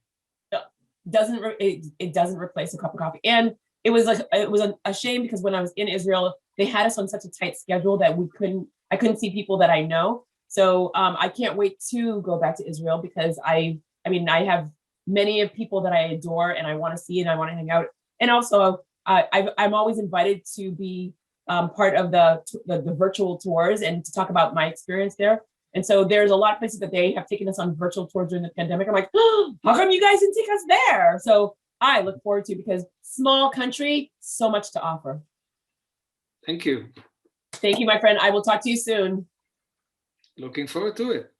It doesn't replace a cup of coffee. And it was a shame because when I was in Israel, they had us on such a tight schedule that I couldn't see people that I know. So I can't wait to go back to Israel because I have many of people that I adore and I want to see and I want to hang out. And also I'm always invited to be part of the virtual tours and to talk about my experience there. And so there's a lot of places that they have taken us on virtual tours during the pandemic. I'm like, oh, how come you guys didn't take us there? So I look forward to, because small country, so much to offer. Thank you. Thank you, my friend. I will talk to you soon. Looking forward to it.